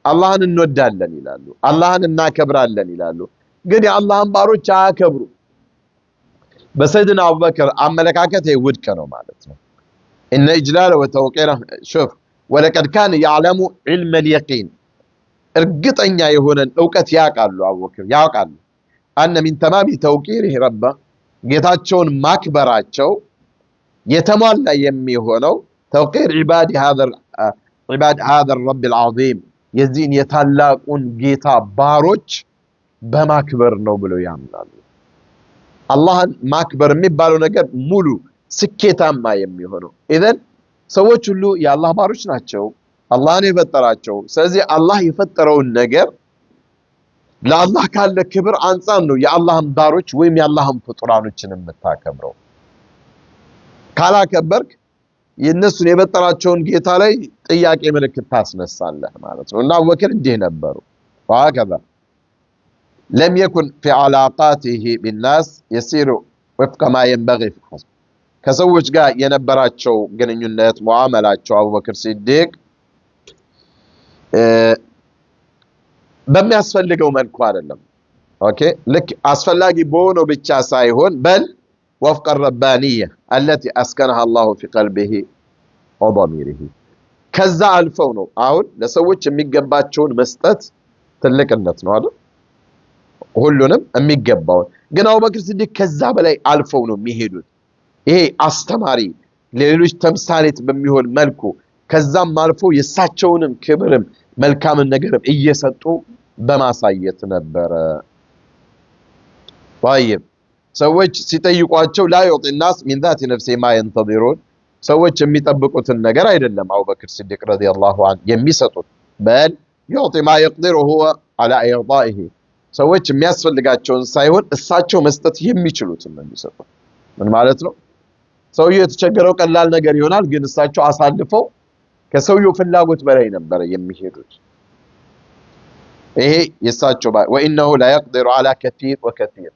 አላህን እንወዳለን ይላሉ፣ አላህን እናከብራለን ይላሉ፣ ግን የአላህን ባሮች አያከብሩ። በሰይድና አቡበክር አመለካከት ውድቅ ነው ማለት ነው። إن إجلاله وتوقيره شوف ولقد كان يعلم علم اليقين እርግጠኛ የሆነን ዕውቀት ያውቃሉ አቡበክር ያውቃሉ أن من تمام توقيره ربه ጌታቸውን ማክበራቸው የተሟላ የሚሆነው توقير عباد هذا الرب العظيم የዚህን የታላቁን ጌታ ባሮች በማክበር ነው ብለው ያምናሉ። አላህን ማክበር የሚባለው ነገር ሙሉ ስኬታማ የሚሆነው ኢዘን ሰዎች ሁሉ የአላህ ባሮች ናቸው፣ አላህን የፈጠራቸው። ስለዚህ አላህ የፈጠረውን ነገር ለአላህ ካለ ክብር አንፃር ነው የአላህን ባሮች ወይም የአላህን ፍጡራኖችን የምታከብረው። ካላከበርክ የነሱን የፈጠራቸውን ጌታ ላይ ጥያቄ ምልክት ታስነሳለህ ማለት ነው። እና አቡበክር እንዲህ ነበሩ። وهكذا لم يكن في علاقاته بالناس يسير وفق ما ينبغي في حسب ከሰዎች ጋር የነበራቸው ግንኙነት ሙዓመላቸው አቡበክር ሲዲቅ በሚያስፈልገው መልኩ አይደለም። ኦኬ ልክ አስፈላጊ በሆነው ብቻ ሳይሆን በል وفق الربانية التي أسكنها الله في قلبه وضميره ከዛ አልፈው ነው አሁን ለሰዎች የሚገባቸውን መስጠት ትልቅነት ነው አይደል? ሁሉንም የሚገባው ግን አቡበክር ሲዲቅ ከዛ በላይ አልፈው ነው የሚሄዱት። ይሄ አስተማሪ ለሌሎች ተምሳሌት በሚሆን መልኩ ከዛም አልፎ የሳቸውንም ክብርም መልካምን ነገርም እየሰጡ በማሳየት ነበር። طيب ሰዎች ሲጠይቋቸው لا يعطي الناس من ذات نفسه ما ينتظرون ሰዎች የሚጠብቁትን ነገር አይደለም አቡበክር ሲዲቅ ረዲየላሁ ዐንሁ የሚሰጡት በል يعطي ما يقدر هو على إعطائه ሰዎች የሚያስፈልጋቸውን ሳይሆን እሳቸው መስጠት የሚችሉትን ነው የሚሰጡት ምን ማለት ነው ሰውየው የተቸገረው ቀላል ነገር ይሆናል ግን እሳቸው አሳልፈው ከሰውየው ፍላጎት በላይ ነበር የሚሄዱት ይሄ የሳቸው وانه لا يقدر على كثير وكثير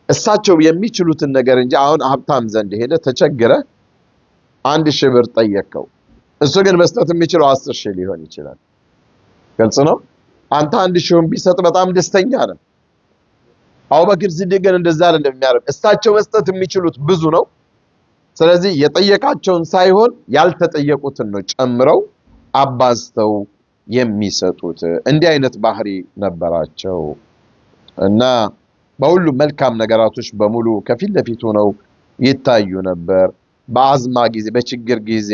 እሳቸው የሚችሉትን ነገር እንጂ አሁን ሀብታም ዘንድ ሄደ ተቸገረ 1000 ብር ጠየቀው እሱ ግን መስጠት የሚችለው 10000 ሊሆን ይችላል ግልጽ ነው አንተ 1000ን ቢሰጥ በጣም ደስተኛ ነው አቡበክር ሲዲቅ ግን እንደዛ አይደለም የሚያደርግ እሳቸው መስጠት የሚችሉት ብዙ ነው ስለዚህ የጠየቃቸውን ሳይሆን ያልተጠየቁትን ነው ጨምረው አባዝተው የሚሰጡት እንዲህ አይነት ባህሪ ነበራቸው እና በሁሉ መልካም ነገራቶች በሙሉ ከፊት ለፊት ሆነው ይታዩ ነበር በአዝማ ጊዜ በችግር ጊዜ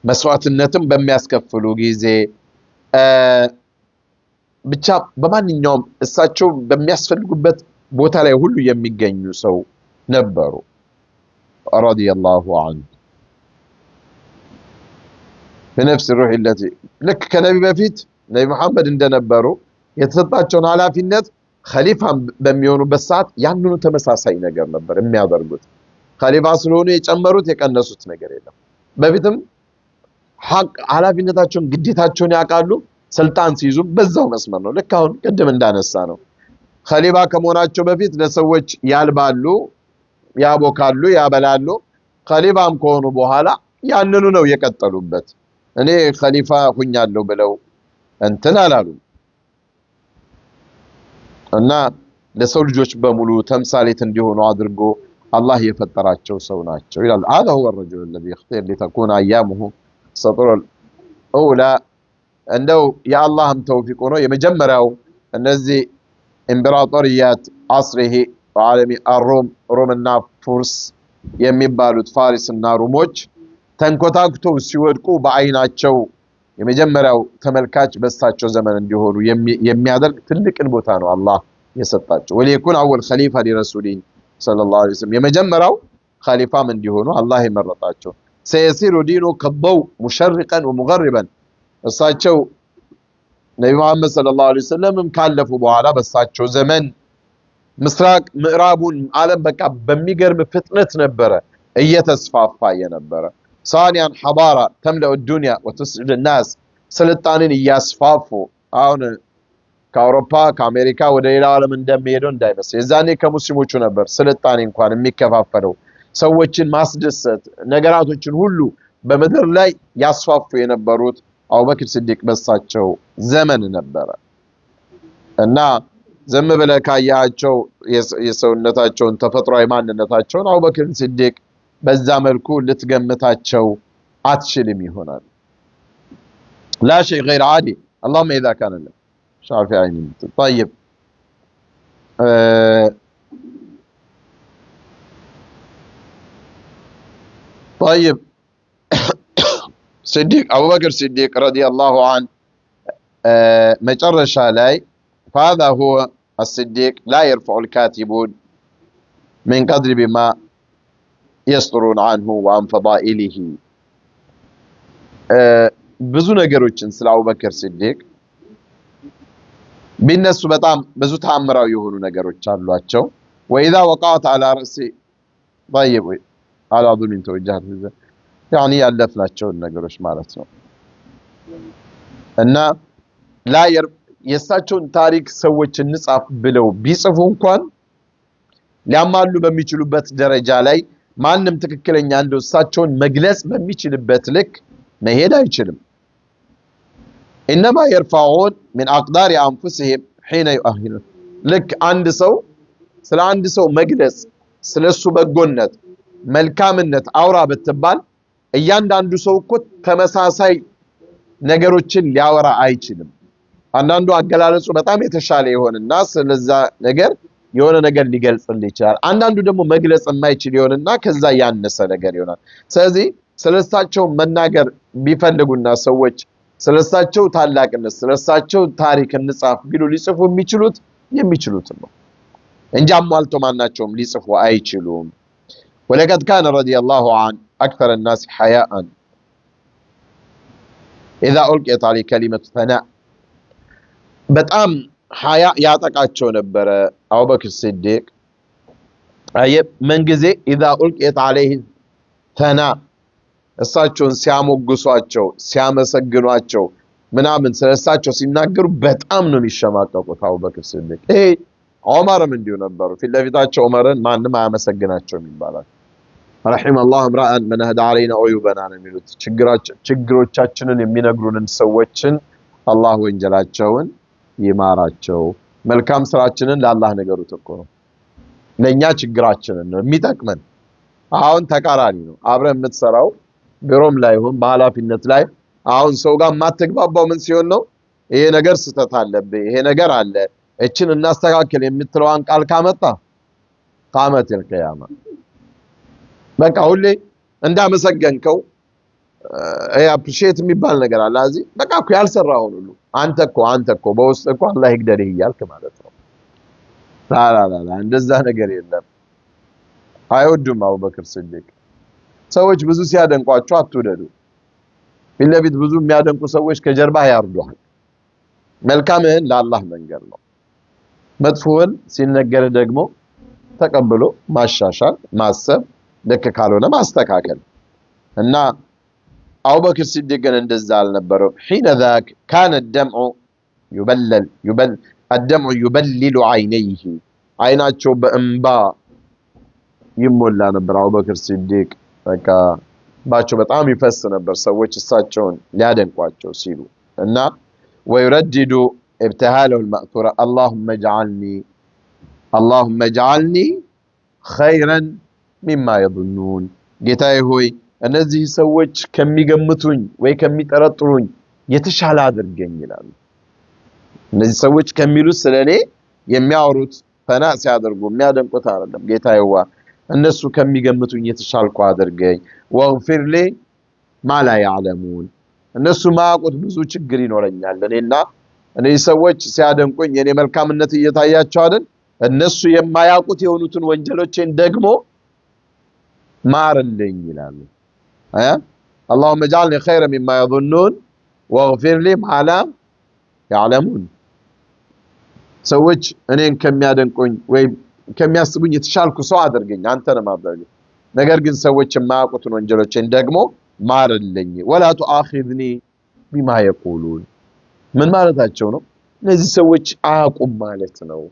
መስዋዕትነትም በሚያስከፍሉ ጊዜ ብቻ በማንኛውም እሳቸው በሚያስፈልጉበት ቦታ ላይ ሁሉ የሚገኙ ሰው ነበሩ ረዲየላሁ ዐንሁ በነፍስ ሩህ التي لك ከነቢ በፊት ነብይ መሐመድ እንደነበሩ የተሰጣቸውን ኃላፊነት ኸሊፋ በሚሆኑበት ሰዓት ያንኑ ተመሳሳይ ነገር ነበር የሚያደርጉት ኸሊፋ ስለሆነ የጨመሩት የቀነሱት ነገር የለም በፊትም ሐቅ ኃላፊነታቸውን ግዴታቸውን ያውቃሉ ስልጣን ሲይዙ በዛው መስመር ነው ልክ አሁን ቅድም እንዳነሳ ነው ኸሊፋ ከመሆናቸው በፊት ለሰዎች ያልባሉ ያቦካሉ ያበላሉ ኸሊፋም ከሆኑ በኋላ ያንኑ ነው የቀጠሉበት እኔ ኸሊፋ ሁኛለሁ ብለው እንትን አላሉ እና ለሰው ልጆች በሙሉ ተምሳሌት እንዲሆኑ አድርጎ አላህ የፈጠራቸው ሰው ናቸው ይላል هذا هو الرجل الذي يختار لتكون ايامه سطر الاولى እንደው የአላህም ተውፊቅ ሆኖ የመጀመሪያው እነዚህ ኢምፕራጦሪያት አስሪሂ ዓለሚ አሮም ሮምና ፉርስ የሚባሉት ፋሪስና ሩሞች ተንኮታኩተው ሲወድቁ በአይናቸው የመጀመሪያው ተመልካች በሳቸው ዘመን እንዲሆኑ የሚያደርግ ትልቅን ቦታ ነው አላህ የሰጣቸው ወለይኩን አወል ኸሊፋ ለረሱሊን ሰለላሁ ዐለይሂ ወሰለም የመጀመሪያው ኸሊፋም እንዲሆኑ አላህ የመረጣቸው سيصير دينه كالضوء مشرقا ومغربا እሳቸው ነብዩ መሐመድ ሰለላሁ ዐለይሂ ወሰለም ካለፉ በኋላ በሳቸው ዘመን ምስራቅ ምዕራቡን ዓለም በቃ በሚገርም ፍጥነት ነበረ እየተስፋፋ የነበረ ثانيا حضاره تملأ الدنيا وتسعد الناس ስልጣኔን እያስፋፉ አሁን ከአውሮፓ ከአሜሪካ ወደ ሌላ ዓለም እንደሚሄደው እንዳይመስል የዛኔ ከሙስሊሞቹ ነበር ስልጣኔ እንኳን የሚከፋፈለው ሰዎችን ማስደሰት ነገራቶችን ሁሉ በመድር ላይ ያስፋፉ የነበሩት አቡበክር ሲዲቅ በሳቸው ዘመን ነበረ እና ዘም ብለህ ካያቸው የሰውነታቸውን ተፈጥሯዊ ማንነታቸውን አቡበክር ሲዲቅ በዛ መልኩ ልትገምታቸው አትችልም ይሆናል لا شيء غير عادي اللهم اذا كان لك شافعي طيب طيب صديق أبو بكر الصديق رضي الله عنه مجرشا لاي فهذا هو الصديق لا يرفع الكاتبون من قدر بما يسطرون عنه وعن فضائله ብዙ ነገሮችን ስለ አቡበክር ሲዲቅ ቢነሱ በጣም ብዙ ተአምራዊ የሆኑ ነገሮች አሏቸው وإذا وقعت على رأسي طيب على ظن توجهت يعني ያለፍናቸውን ነገሮች ማለት ነው እና ላየር የሳቸውን ታሪክ ሰዎች እንጻፍ ብለው ቢጽፉ እንኳን ሊያማሉ በሚችሉበት ደረጃ ላይ ማንም ትክክለኛ እንደው እሳቸውን መግለጽ በሚችልበት ልክ መሄድ አይችልም انما يرفعون من اقدار انفسهم حين يؤهلون لك አንድ ሰው ስለ አንድ ሰው መግለጽ ስለሱ በጎነት መልካምነት አውራ በትባል እያንዳንዱ ሰው እኮ ተመሳሳይ ነገሮችን ሊያወራ አይችልም አንዳንዱ አገላለጹ በጣም የተሻለ ይሆንና ስለዛ ነገር የሆነ ነገር ሊገልጽልህ ይችላል አንዳንዱ ደግሞ መግለጽ የማይችል ይሆንና ከዛ ያነሰ ነገር ይሆናል ስለዚህ ስለሳቸው መናገር ቢፈልጉና ሰዎች ስለሳቸው ታላቅነት ስለሳቸው ታሪክ እንጻፍ ቢሉ ሊጽፉ የሚችሉት ነው እንጂ አሟልተው ማናቸውም ሊጽፉ አይችሉም። ولقد كان رضي الله عنه أكثر الناس حياء إذا ألقيت عليه كلمة ثناء በጣም ሐያ ያጠቃቸው ነበረ አቡበክር ሲዲቅ መንጊዜ إذا ألقيت عليه ثناء እሳቸውን ሲያሞግሷቸው ሲያመሰግኗቸው ምናምን ስለሳቸው ሲናገሩ በጣም ነው የሚሸማቀቁት አቡበክር ሲዲቅ። ይሄ ዑመርም እንዲሁ ነበሩ። ፊት ለፊታቸው ዑመርን ማንም አያመሰግናቸውም ይባላል። رحم الله امرأ من هدى علينا عيوبنا ነው የሚሉት። ችግሮቻችንን የሚነግሩንን ሰዎችን አላህ ወንጀላቸውን ይማራቸው። መልካም ስራችንን ለአላህ ነገሩት እኮ ነው። ለኛ ችግራችንን ነው የሚጠቅመን። አሁን ተቃራኒ ነው። አብረን የምትሰራው ቢሮም ላይ ሆን በኃላፊነት ላይ አሁን ሰው ጋር ማትግባባው ምን ሲሆን ነው? ይሄ ነገር ስተት አለብህ፣ ይሄ ነገር አለ፣ እችን እናስተካክል የምትለዋን ቃል ካመጣ ቃመተል ቂያማ በቃ ሁሌ እንዳመሰገንከው አፕሪሺየት የሚባል ነገር አለ። እዚህ በቃ እኮ ያልሰራው ሁሉ አንተ እኮ በውስጥ እኮ አላህ ይግደልህ እያልክ ማለት ነው። ላላላ እንደዛ ነገር የለም። አይወዱም አቡበክር ሲዲቅ። ሰዎች ብዙ ሲያደንቋቸው አትውደዱ። ፊት ለፊት ብዙ የሚያደንቁ ሰዎች ከጀርባ ያርዱሃል። መልካምህን ለአላህ መንገር ነው። መጥፎውን ሲነገር ደግሞ ተቀብሎ ማሻሻል፣ ማሰብ፣ ልክ ካልሆነ ማስተካከል እና አቡበክር ሲዲቅ ግን እንደዛ አልነበረው። حين ذاك كان الدمع يبلل عينيه አይናቸው በእንባ ይሞላ ነበር። አቡበክር ሲዲቅ በቃ ባቸው በጣም ይፈስ ነበር ሰዎች እሳቸውን ሊያደንቋቸው ሲሉ እና ويردد ابتهاله المأثور اللهم اجعلني خيرا مما يظنون ጌታዬ ሆይ እነዚህ ሰዎች ከሚገምቱኝ ወይ ከሚጠረጥሩኝ የተሻለ አድርገኝ ይላሉ። እነዚህ ሰዎች ከሚሉት ስለኔ የሚያወሩት ፈና ሲያደርጉ የሚያደንቁት አይደለም። ጌታዬ እነሱ ከሚገምቱኝ የተሻልኩ አድርገኝ። واغفر لي ما لا يعلمون እነሱ ማያውቁት ብዙ ችግር ይኖረኛል እኔና እነዚህ ሰዎች ሲያደንቁኝ የኔ መልካምነት እየታያቸው አይደል? እነሱ የማያውቁት የሆኑትን ወንጀሎችን ደግሞ ማርልኝ ይላሉ። اللهم اجعلني خيرا مما يظنون واغفر لي ما لا يعلمون ሰዎች እኔን ከሚያደንቁኝ ወይ ከሚያስቡኝ የተሻልኩ ሰው አድርገኝ አንተን ማድረግ። ነገር ግን ሰዎች የማያውቁትን ወንጀሎችን ደግሞ ማርልኝ። ولا تؤاخذني بما يقولون ምን ማለታቸው ነው? እነዚህ ሰዎች አያውቁም ማለት ነው።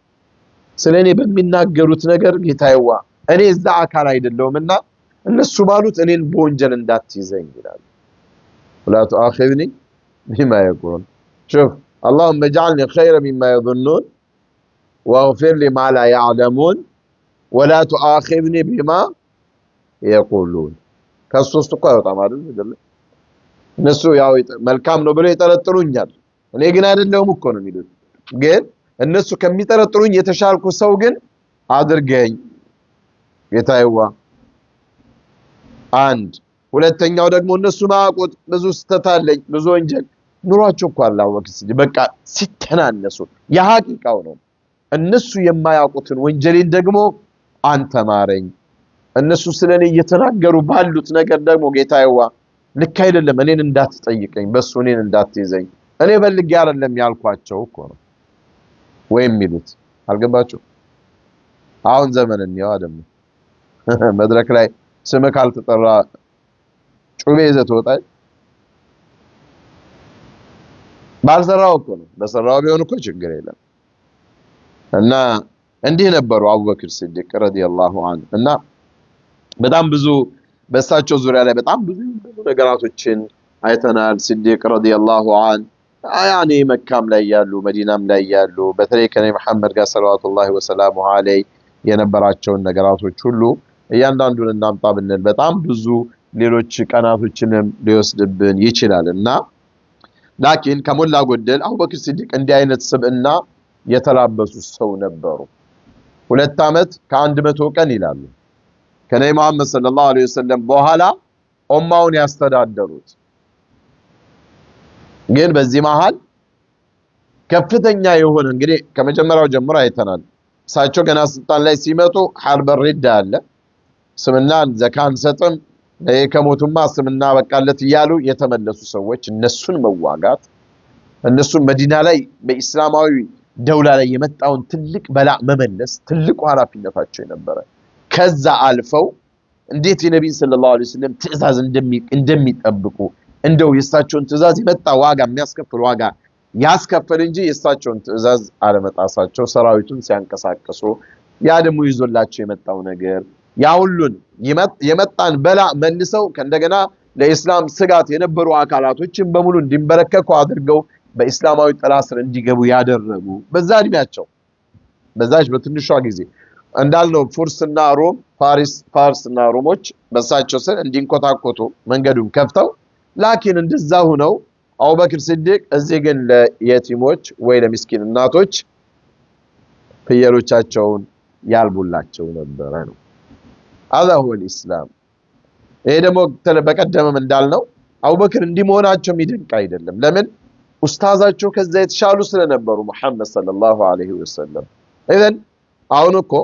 ስለኔ በሚናገሩት ነገር ጌታዬዋ እኔ እዛ አካል አይደለሁምና እነሱ ባሉት እኔን በወንጀል እንዳትይዘኝ ይላል። ولا تؤاخذني بما يقولون شوف اللهم اجعلني خيرا مما يظنون واغفر لي ما لا يعلمون ولا تؤاخذني بما يقولون ከሶስት እኮ አይወጣም አይደል? እነሱ ያው መልካም ነው ብለው ይጠረጥሩኛል እኔ ግን አይደለሁም እኮ ነው የሚሉት። ግን እነሱ ከሚጠረጥሩኝ የተሻልኩ ሰው ግን አድርገኝ ጌታዬዋ። አንድ ሁለተኛው ደግሞ እነሱ ማያውቁት ብዙ ስተት አለኝ ብዙ ወንጀል ኑሯቸው እኮ አላወቅስ በቃ ሲተናነሱ የሐቂቃው ነው። እነሱ የማያውቁትን ወንጀሌን ደግሞ አንተ ማረኝ። እነሱ ስለኔ እየተናገሩ ባሉት ነገር ደግሞ ጌታዬዋ ልክ አይደለም እኔን እንዳትጠይቀኝ በሱ እኔን እንዳትይዘኝ እኔ ፈልጌ አይደለም ያልኳቸው እኮ ነው ወይም ሚሉት አልገባችሁ? አሁን ዘመን ነው አይደል? መድረክ ላይ ስም ካልተጠራ ጩቤ ይዘህ ትወጣለህ። ባልሰራው እኮ ነው። በሰራው ቢሆን እኮ ችግር የለም። እና እንዲህ ነበሩ አቡበክር ሲዲቅ ረዲየላሁ ዐንሁ። እና በጣም ብዙ በእሳቸው ዙሪያ ላይ በጣም ብዙ ነገራቶችን አይተናል። ሲዲቅ ረዲየላሁ ዐንሁ ያኔ መካም ላይ ያሉ መዲናም ላይ ያሉ በተለይ ከነብዩ መሐመድ ጋር ሰለላሁ ዐለይሂ ዐለይሂ የነበራቸውን ነገራቶች ሁሉ እያንዳንዱን እናምጣ ብንል በጣም ብዙ ሌሎች ቀናቶችንም ሊወስድብን ይችላል። እና ላኪን ከሞላ ጎደል አቡበክር ሲዲቅ እንዲህ አይነት ስብዕና የተላበሱ ሰው ነበሩ። 2 ዓመት ከ100 ቀን ይላሉ ከነብዩ መሐመድ ሰለላሁ ዐለይሂ ወሰለም በኋላ ኡማውን ያስተዳደሩት። ግን በዚህ መሃል ከፍተኛ የሆነ እንግዲህ ከመጀመሪያው ጀምሮ አይተናል እሳቸው ገና ስልጣን ላይ ሲመጡ ሐርብ ሪዳ አለ። ስምናን ዘካን ሰጥም ከሞቱማ ስምና በቃለት እያሉ የተመለሱ ሰዎች እነሱን መዋጋት እነሱን መዲና ላይ በእስላማዊ ደውላ ላይ የመጣውን ትልቅ በላ መመለስ ትልቁ ኃላፊነታቸው የነበረ ከዛ አልፈው እንዴት የነብዩ ሰለላሁ ዐለይሂ ወሰለም ትዕዛዝ እንደሚጠብቁ እንደው የእሳቸውን ትዕዛዝ የመጣ ዋጋ የሚያስከፍል ዋጋ ያስከፍል እንጂ የእሳቸውን ትዕዛዝ አለመጣሳቸው ሰራዊቱን ሲያንቀሳቀሱ ያ ደግሞ ይዞላቸው የመጣው ነገር ያ ሁሉን የመጣን በላ መልሰው ከእንደገና ለኢስላም ስጋት የነበሩ አካላቶችን በሙሉ እንዲንበረከኩ አድርገው በእስላማዊ ጥላ ስር እንዲገቡ ያደረጉ በዛ እድሜያቸው በዛች በትንሿ ጊዜ እንዳልነው ፉርስና ሮም ፋርስና ሮሞች በሳቸው ስር እንዲንኮታኮቱ መንገዱን ከፍተው ላኪን እንደዛ ሆነው አቡበክር ሲዲቅ እዚህ ግን ለየቲሞች ወይ ለምስኪን እናቶች ፍየሎቻቸውን ያልቡላቸው ነበር ነው هذا هو الاسلام ይሄ ደግሞ በቀደመም እንዳልነው አቡበክር እንዲመሆናቸው የሚደንቅ አይደለም ለምን ኡስታዛቸው ከዛ የተሻሉ ስለነበሩ መሐመድ ሰለላሁ ዐለይሂ ወሰለም ኢዘን አሁን እኮ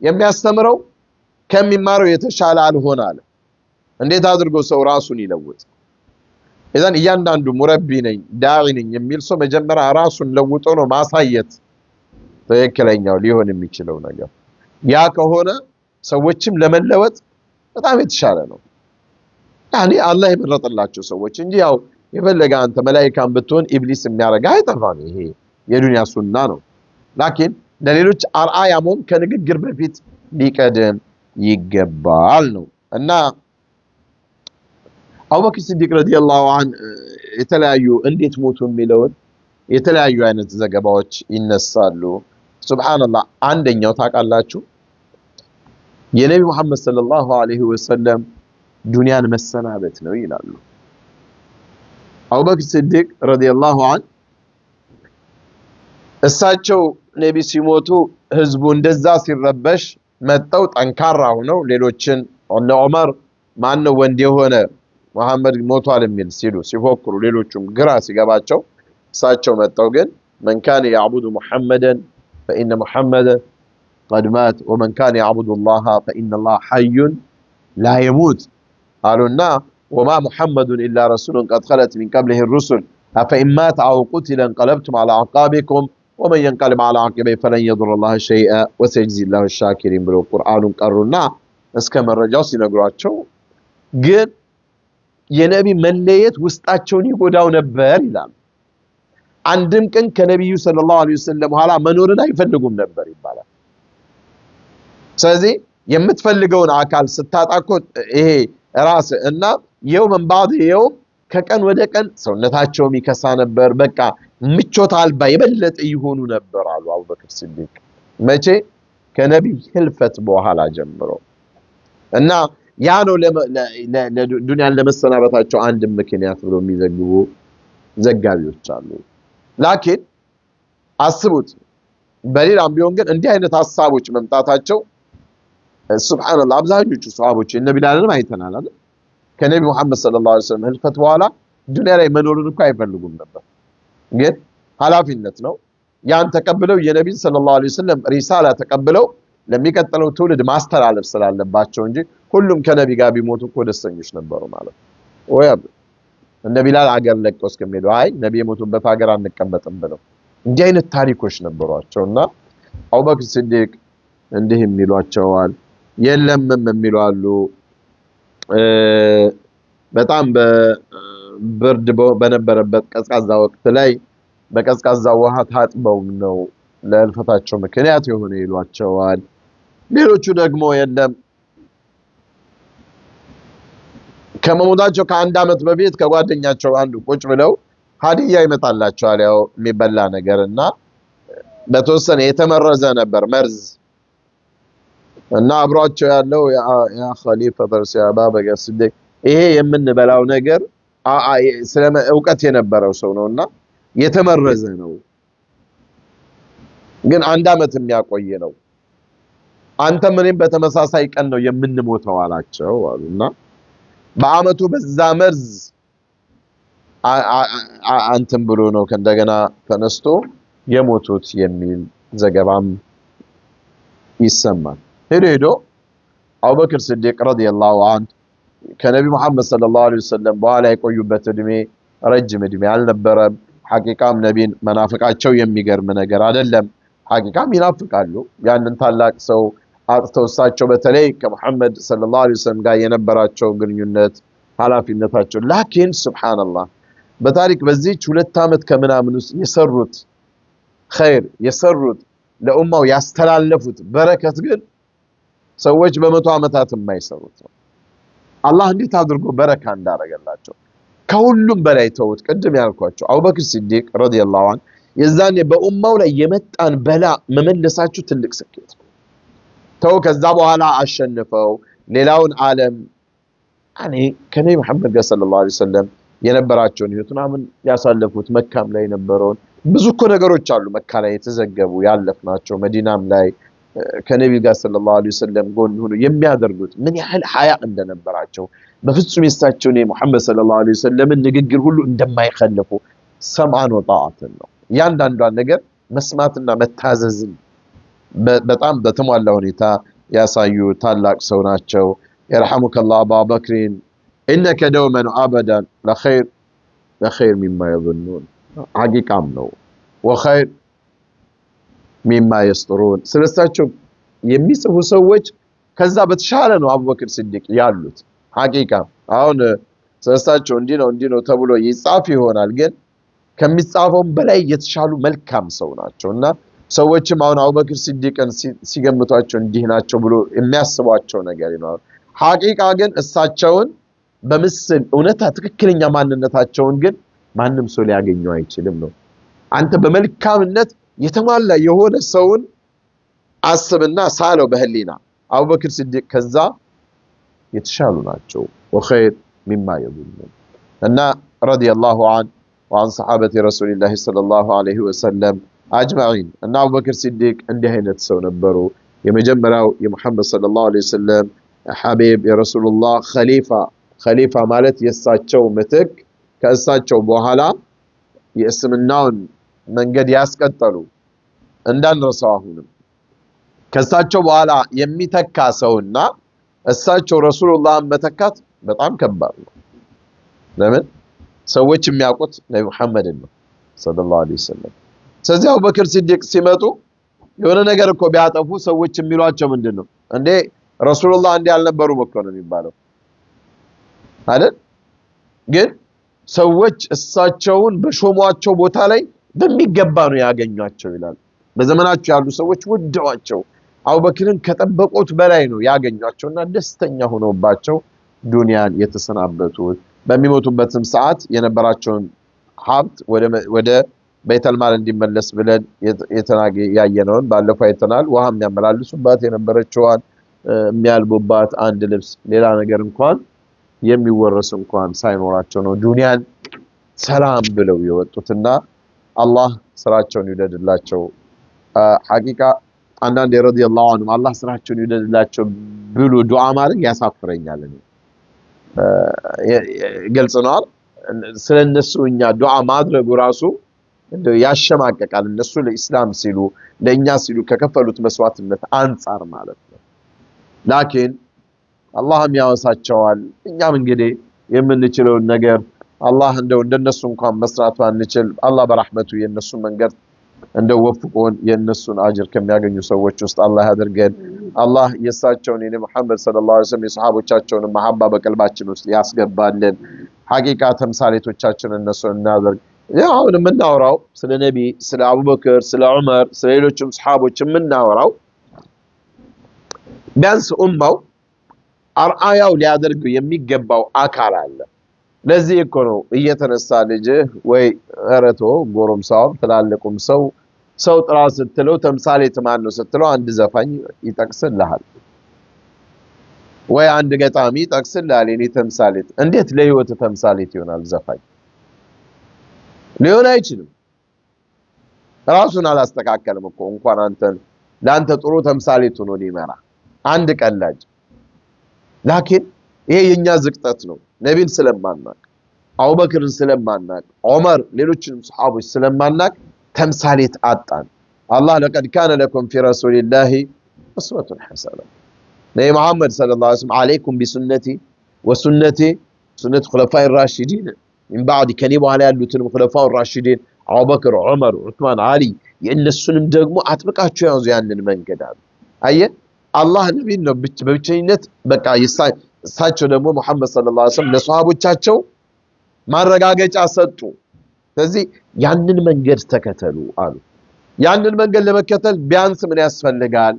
የሚያስተምረው ከሚማረው የተሻለ አልሆነ አለ እንዴት አድርጎ ሰው ራሱን ይለውጥ ኢዘን እያንዳንዱ ሙረቢ ነኝ ዳዒ ነኝ የሚል ሰው መጀመሪያ ራሱን ለውጦ ነው ማሳየት ትክክለኛው ሊሆን የሚችለው ነገር ያ ከሆነ ሰዎችም ለመለወጥ በጣም የተሻለ ነው ያኒ አላህ ይመረጥላቸው ሰዎች እንጂ ያው የፈለገ አንተ መላእክታን ብትሆን ኢብሊስ የሚያረጋ አይጠፋም ይሄ የዱንያ ሱና ነው ላኪን ለሌሎች አርአያ መሆን ከንግግር በፊት ሊቀደም ይገባል ነው እና አቡበክር ሲዲቅ ረዲየላሁ ዐንሁ የተለያዩ እንዴት ሞቱ የሚለውን የተለያዩ አይነት ዘገባዎች ይነሳሉ ሱብሃንአላህ አንደኛው ታውቃላችሁ የነብዩ መሐመድ ሰለላሁ ዐለይሂ ወሰለም ዱንያን መሰናበት ነው ይላሉ አቡበክር ሲዲቅ ረዲየላሁ ዐንሁ እሳቸው ነቢ ሲሞቱ ህዝቡ እንደዛ ሲረበሽ መጣው ጠንካራ ሆነው ሌሎችን እነ ዑመር ማን ነው ወንድ የሆነ መሐመድ ሞቷል የሚል ሲሉ ሲፎክሩ ሌሎቹም ግራ ሲገባቸው እሳቸው መጣው ግን من كان يعبد محمدا فإن محمدا قد مات ومن كان يعبد الله فإن الله حي لا يموت قالوا وما محمد إلا رسول قد خلت من قبله الرسل أفإن مات أو قتل انقلبتم على أعقابكم ومن ينقلب على عقبيه فلن يضر الله شيئا وسيجزي الله الشاكرين ብለው ቁርአኑን ቀሩና እስከ መረጃው ሲነግሯቸው ግን የነቢ መለየት ውስጣቸውን ይጎዳው ነበር ይላል አንድም ቀን ከነብዩ ሰለላሁ ዐለይሂ ወሰለም በኋላ መኖርን አይፈልጉም ነበር ይባላል ስለዚህ የምትፈልገውን አካል ስታጣቆ ይሄ ራስ እና የውም ባድ የውም ከቀን ወደ ቀን ሰውነታቸውም ይከሳ ነበር በቃ ምቾት አልባ የበለጠ ይሆኑ ነበር አሉ አቡበክር ሲዲቅ መቼ ከነብይ ህልፈት በኋላ ጀምሮ እና ያ ነው ለዱንያን ለመሰናበታቸው አንድ ምክንያት ብሎ የሚዘግቡ ዘጋቢዎች አሉ ላኪን አስቡት በሌላም ቢሆን ግን እንዲህ አይነት ሐሳቦች መምጣታቸው ሱብሃንአላህ አብዛኞቹ ሷሃቦች እነ ቢላልንም አይተናል አይደል ከነብዩ መሐመድ ሰለላሁ ዐለይሂ ወሰለም ህልፈት በኋላ ዱንያ ላይ መኖርን እንኳን አይፈልጉም ነበር ግን ኃላፊነት ነው ያን ተቀበለው የነብዩ ሰለላሁ ዐለይሂ ወሰለም ሪሳላ ተቀበለው ለሚቀጥለው ትውልድ ማስተላለፍ ስላለባቸው እንጂ ሁሉም ከነብዩ ጋር ቢሞቱ እኮ ደስተኞች ነበሩ ማለት ወይ እነ ቢላል አገር ለቀው እስከሚሄዱ አይ ነብዩ የሞቱበት ሀገር አንቀመጥም ብለው እንዲህ አይነት ታሪኮች ነበሯቸውና አቡበክር ሲዲቅ እንዲህ የሚሏቸዋል የለምም የሚሉ አሉ በጣም በብርድ በነበረበት ቀዝቃዛ ወቅት ላይ በቀዝቃዛ ውሃ ታጥበው ነው ለልፈታቸው ምክንያት የሆነ ይሏቸዋል ሌሎቹ ደግሞ የለም ከመሞታቸው ከአንድ አመት በፊት ከጓደኛቸው አንዱ ቁጭ ብለው ሀዲያ ይመጣላቸዋል ያው የሚበላ ነገርና በተወሰነ የተመረዘ ነበር መርዝ እና አብሯቸው ያለው ያ ኸሊፋ ፈርስ ያ አቡበክር ሲዲቅ ይሄ የምንበላው ነገር ስለ ዕውቀት የነበረው ሰው ነውና የተመረዘ ነው ግን አንድ አመት የሚያቆይ ነው አንተ ምንም በተመሳሳይ ቀን ነው የምንሞተው አላቸው አሉና በአመቱ በዛ መርዝ አንተም ብሎ ነው ከእንደገና ተነስቶ የሞቱት የሚል ዘገባም ይሰማል። ሄዶ አቡበክር ሲዲቅ ረዲየላሁ ዐንሁ ከነቢ መሐመድ ሰለላሁ ዐለይሂ ወሰለም በኋላ የቆዩበት እድሜ ረጅም እድሜ አልነበረም። ሐቂቃም ነቢን መናፍቃቸው የሚገርም ነገር አይደለም። ሐቂቃም ይናፍቃሉ ያንን ታላቅ ሰው አጥተው እሳቸው በተለይ ከመሐመድ ሰለላሁ ዐለይሂ ወሰለም ጋር የነበራቸው ግንኙነት ኃላፊነታቸው ላኪን ሱብሃንአላህ በታሪክ በዚህች 2 ዓመት ከምናምን ውስጥ የሰሩት ኸይር የሰሩት ለኡማው ያስተላለፉት በረከት ግን ሰዎች በመቶ ዓመታት የማይሰሩት ነው። አላህ እንዴት አድርጎ በረካ እንዳረገላቸው ከሁሉም በላይ ተውት። ቅድም ያልኳቸው አቡበክር ሲዲቅ ረዲየላሁ ዐንሁ የዛኔ በኡማው ላይ የመጣን በላ መመለሳቸው ትልቅ ስኬት ነው። ተው ከዛ በኋላ አሸንፈው ሌላውን ዓለም ከነቢ መሐመድ ጋር ሰለላሁ ዐለይሂ ወሰለም የነበራቸውን ህይወት ምናምን ያሳለፉት መካም ላይ የነበረውን ብዙ እኮ ነገሮች አሉ መካ ላይ የተዘገቡ ያለፍናቸው መዲናም ላይ ከነቢ ጋር ሰለላሁ ዐለይሂ ወሰለም ጎን ሆኖ የሚያደርጉት ምን ያህል ሐያ እንደነበራቸው በፍጹም የሳቸውን የሙሐመድ ሰለላሁ ዐለይሂ ወሰለም ንግግር ሁሉ እንደማይخلፉ ሰምዓን ወጣዓትን ነው። ያንዳንዷን ነገር መስማትና መታዘዝን በጣም በተሟላ ሁኔታ ያሳዩ ታላቅ ሰው ናቸው። የርሐሙከላህ አቡበክርን ኢነከ ደውመን አበዳን ለኸይር ሚማ የظنون ሐቂቃም ነው ወኸይር ሚማ የስጥሩን ስለሳቸው የሚጽፉ ሰዎች ከዛ በተሻለ ነው አቡበክር ሲዲቅ ያሉት። ሐቂቃ አሁን ስለሳቸው እንዲህ ነው ተብሎ ይጻፍ ይሆናል ግን ከሚጻፈው በላይ የተሻሉ መልካም ሰው ናቸውና ሰዎችም አሁን አቡበክር ሲዲቅን ሲገምቷቸው እንዲህ ናቸው ብሎ የሚያስቧቸው ነገር ይኖራል። ሐቂቃ ግን እሳቸውን በምስል እውነታ ትክክለኛ ማንነታቸውን ግን ማንም ሰው ሊያገኘው አይችልም ነው። አንተ በመልካምነት የተሟላ የሆነ ሰውን አስብና ሳለው በህሊና አቡበክር ሲዲቅ ከዛ የተሻሉ ናቸው። ወኸይር ሚማ የظنون እና ረዲየላሁ ዐንሁ وعن صحابة رسول الله صلى الله عليه وسلم أجمعين እና አቡበክር ሲዲቅ እንዲህ አይነት ሰው ነበሩ። የመጀመሪያው የሙሐመድ ሰለላሁ ዐለይሂ ወሰለም ሐቢብ የረሱላህ ኸሊፋ ማለት የእሳቸው ምትክ ከእሳቸው በኋላ የእስልምናውን መንገድ ያስቀጠሉ እንዳንረሳው አሁንም ከእሳቸው በኋላ የሚተካ ሰውና እሳቸው ረሱላህን መተካት በጣም ከባድ ነው። ለምን ሰዎች የሚያውቁት ነብዩ መሐመድን ነው ሰለላሁ ዐለይሂ ወሰለም። ስለዚህ አቡበክር ሲዲቅ ሲመጡ የሆነ ነገር እኮ ቢያጠፉ ሰዎች የሚሏቸው ምንድነው እንዴ ረሱላህ እንዲህ አልነበሩም እኮ ነው የሚባለው አይደል? ግን ሰዎች እሳቸውን በሾሟቸው ቦታ ላይ በሚገባ ነው ያገኟቸው ይላል። በዘመናቸው ያሉ ሰዎች ወደዋቸው አቡበክርን ከጠበቁት በላይ ነው ያገኟቸውና ደስተኛ ሆነውባቸው ዱንያን የተሰናበቱት። በሚሞቱበትም ሰዓት የነበራቸውን ሀብት ወደ ቤተል ማል እንዲመለስ ብለን ያየነውን ባለፈው አይተናል። ውሃ የሚያመላልሱባት የነበረችዋን የሚያልቡባት አንድ ልብስ ሌላ ነገር እንኳን የሚወረስ እንኳን ሳይኖራቸው ነው ዱንያን ሰላም ብለው የወጡትና አላህ ስራቸውን ይውደድላቸው። ሐቂቃ አንዳንድ ረዲየላሁ ዐንሁ አላህ ስራቸውን ይውደድላቸው ብሎ ዱዓ ማድረግ ያሳፍረኛል። ግልጽ ነው። ስለነሱ እኛ ዱዓ ማድረጉ ራሱ እንደው ያሸማቀቃል። እነሱ ለኢስላም ሲሉ ለኛ ሲሉ ከከፈሉት መስዋዕትነት አንፃር ማለት ነው። ላኪን አላህም ያወሳቸዋል። እኛም እንግዲህ የምንችለውን ነገር አላህ እንደነሱ እንኳን መስራት ባንችል አላህ በረህመቱ የነሱ መንገድ እንደወፍቆን የነሱን አጅር ከሚያገኙ ሰዎች ውስጥ አላህ ያድርገን። አላህ የሳቸውን የነብዩ መሐመድ ሰለላሁ ዐለይሂ ወሰለም የሰሃቦቻቸውን መሐባ በቀልባችን ውስጥ ያስገባልን። ሐቂቃ ተምሳሌቶቻችን እነሱ እናደርግ። አሁን የምናወራው ስለ ነቢ፣ ስለ አቡበክር፣ ስለ ዑመር፣ ስለ ሌሎችም ሰሃቦች የምናወራው ቢያንስ ኡማው አርአያው ሊያደርግ የሚገባው አካል አለ። ለዚህ እኮ ነው እየተነሳ ልጅ ወይ እረቶ ጎረምሳውም ትላልቁም ሰው ጥራ ስትለው ተምሳሌት ማን ነው ስትለው አንድ ዘፋኝ ይጠቅስልሃል ወይ አንድ ገጣሚ ይጠቅስልሃል። የኔ ተምሳሌት እንዴት ለህይወት ተምሳሌት ይሆናል? ዘፋኝ ሊሆን አይችልም። ራሱን አላስተካከለም እኮ እንኳን ለአንተ ጥሩ ተምሳሌት ሆኖ ሊመራ አንድ ቀላጅ። ላኪን ይሄ የኛ ዝቅጠት ነው። ነቢን ስለማናቅ፣ አቡበክርን ስለማናቅ፣ ዑመር ሌሎችንም ሰሃቦች ስለማናቅ ተምሳሌት አጣን። አላህ ለቀድ ካነ ለኩም ፊ ረሱሊላሂ أسوة حسنة. نبي محمد صلى الله عليه وسلم عليكم بسنتي وسنة سنة خلفاء الراشدين من بعد كنيبو على اللوتن خلفاء الراشدين أبو بكر عمر عثمان علي يإن السنم دقمو أتبقى أتشوي يعني من كده أيه الله نبي إنه بتشينت بقى يسايتشو دمو محمد صلى الله عليه وسلم لصحابه تشاتشو ما رجعت أسطو فزي يعني من قد تكتلوا قالوا يعني من قد لما كتل بيانس من أسفل لقال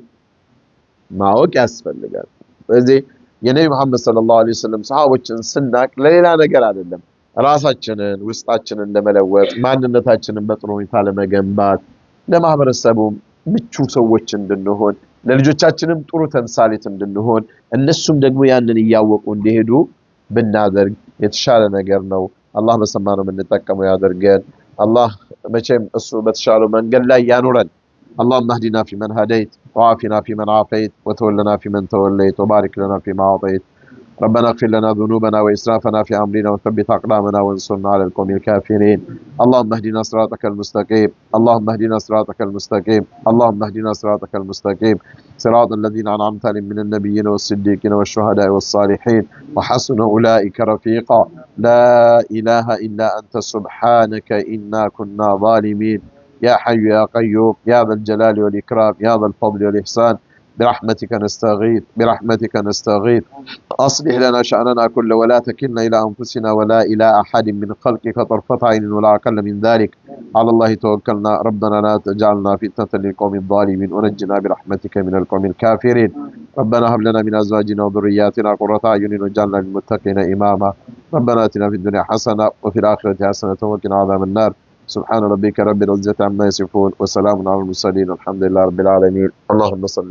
ማወቅ ያስፈልጋል ስለዚህ የነብዩ መሐመድ ሰለላሁ ዐለይሂ ወሰለም ሰሃቦችን ስናቅ ለሌላ ነገር አይደለም ራሳችንን ውስጣችንን ለመለወጥ ማንነታችንን በጥሩ ሁኔታ ለመገንባት ለማህበረሰቡ ምቹ ሰዎች እንድንሆን ለልጆቻችንም ጥሩ ተምሳሌት እንድንሆን እነሱም ደግሞ ያንን ያወቁ እንዲሄዱ ብናደርግ የተሻለ ነገር ነው አላህ በሰማነው የምንጠቀመው ያደርገን አላህ መቼም እሱ በተሻለው መንገድ ላይ ያኖረን اللهم اهدنا فيمن هديت وعافنا فيمن عافيت وتولنا فيمن توليت وبارك لنا فيما أعطيت ربنا اغفر لنا ذنوبنا وإسرافنا في أمرنا وثبت أقدامنا وانصرنا على القوم الكافرين اللهم اهدنا صراطك المستقيم اللهم اهدنا صراطك المستقيم اللهم اهدنا صراطك المستقيم صراط الذين أنعمت عليهم من النبيين والصديقين والشهداء والصالحين وحسن أولئك رفيقا لا إله إلا أنت سبحانك إنا كنا ظالمين يا حي يا قيوم يا ذا الجلال والإكرام يا ذا الفضل والإحسان برحمتك نستغيث برحمتك نستغيث أصلح لنا شأننا كله ولا تكلنا إلى أنفسنا ولا إلى أحد من خلقك طرفة عين ولا أقل من ذلك على الله توكلنا ربنا لا تجعلنا فتنة للقوم الظالمين ونجنا برحمتك من القوم الكافرين ربنا هب لنا من أزواجنا وذرياتنا قرة أعين واجعلنا للمتقين إماما ربنا آتنا في الدنيا حسنة وفي الآخرة حسنة وقنا عذاب النار سبحان ربك رب العزة عما يصفون وسلام على المرسلين الحمد لله رب العالمين اللهم صل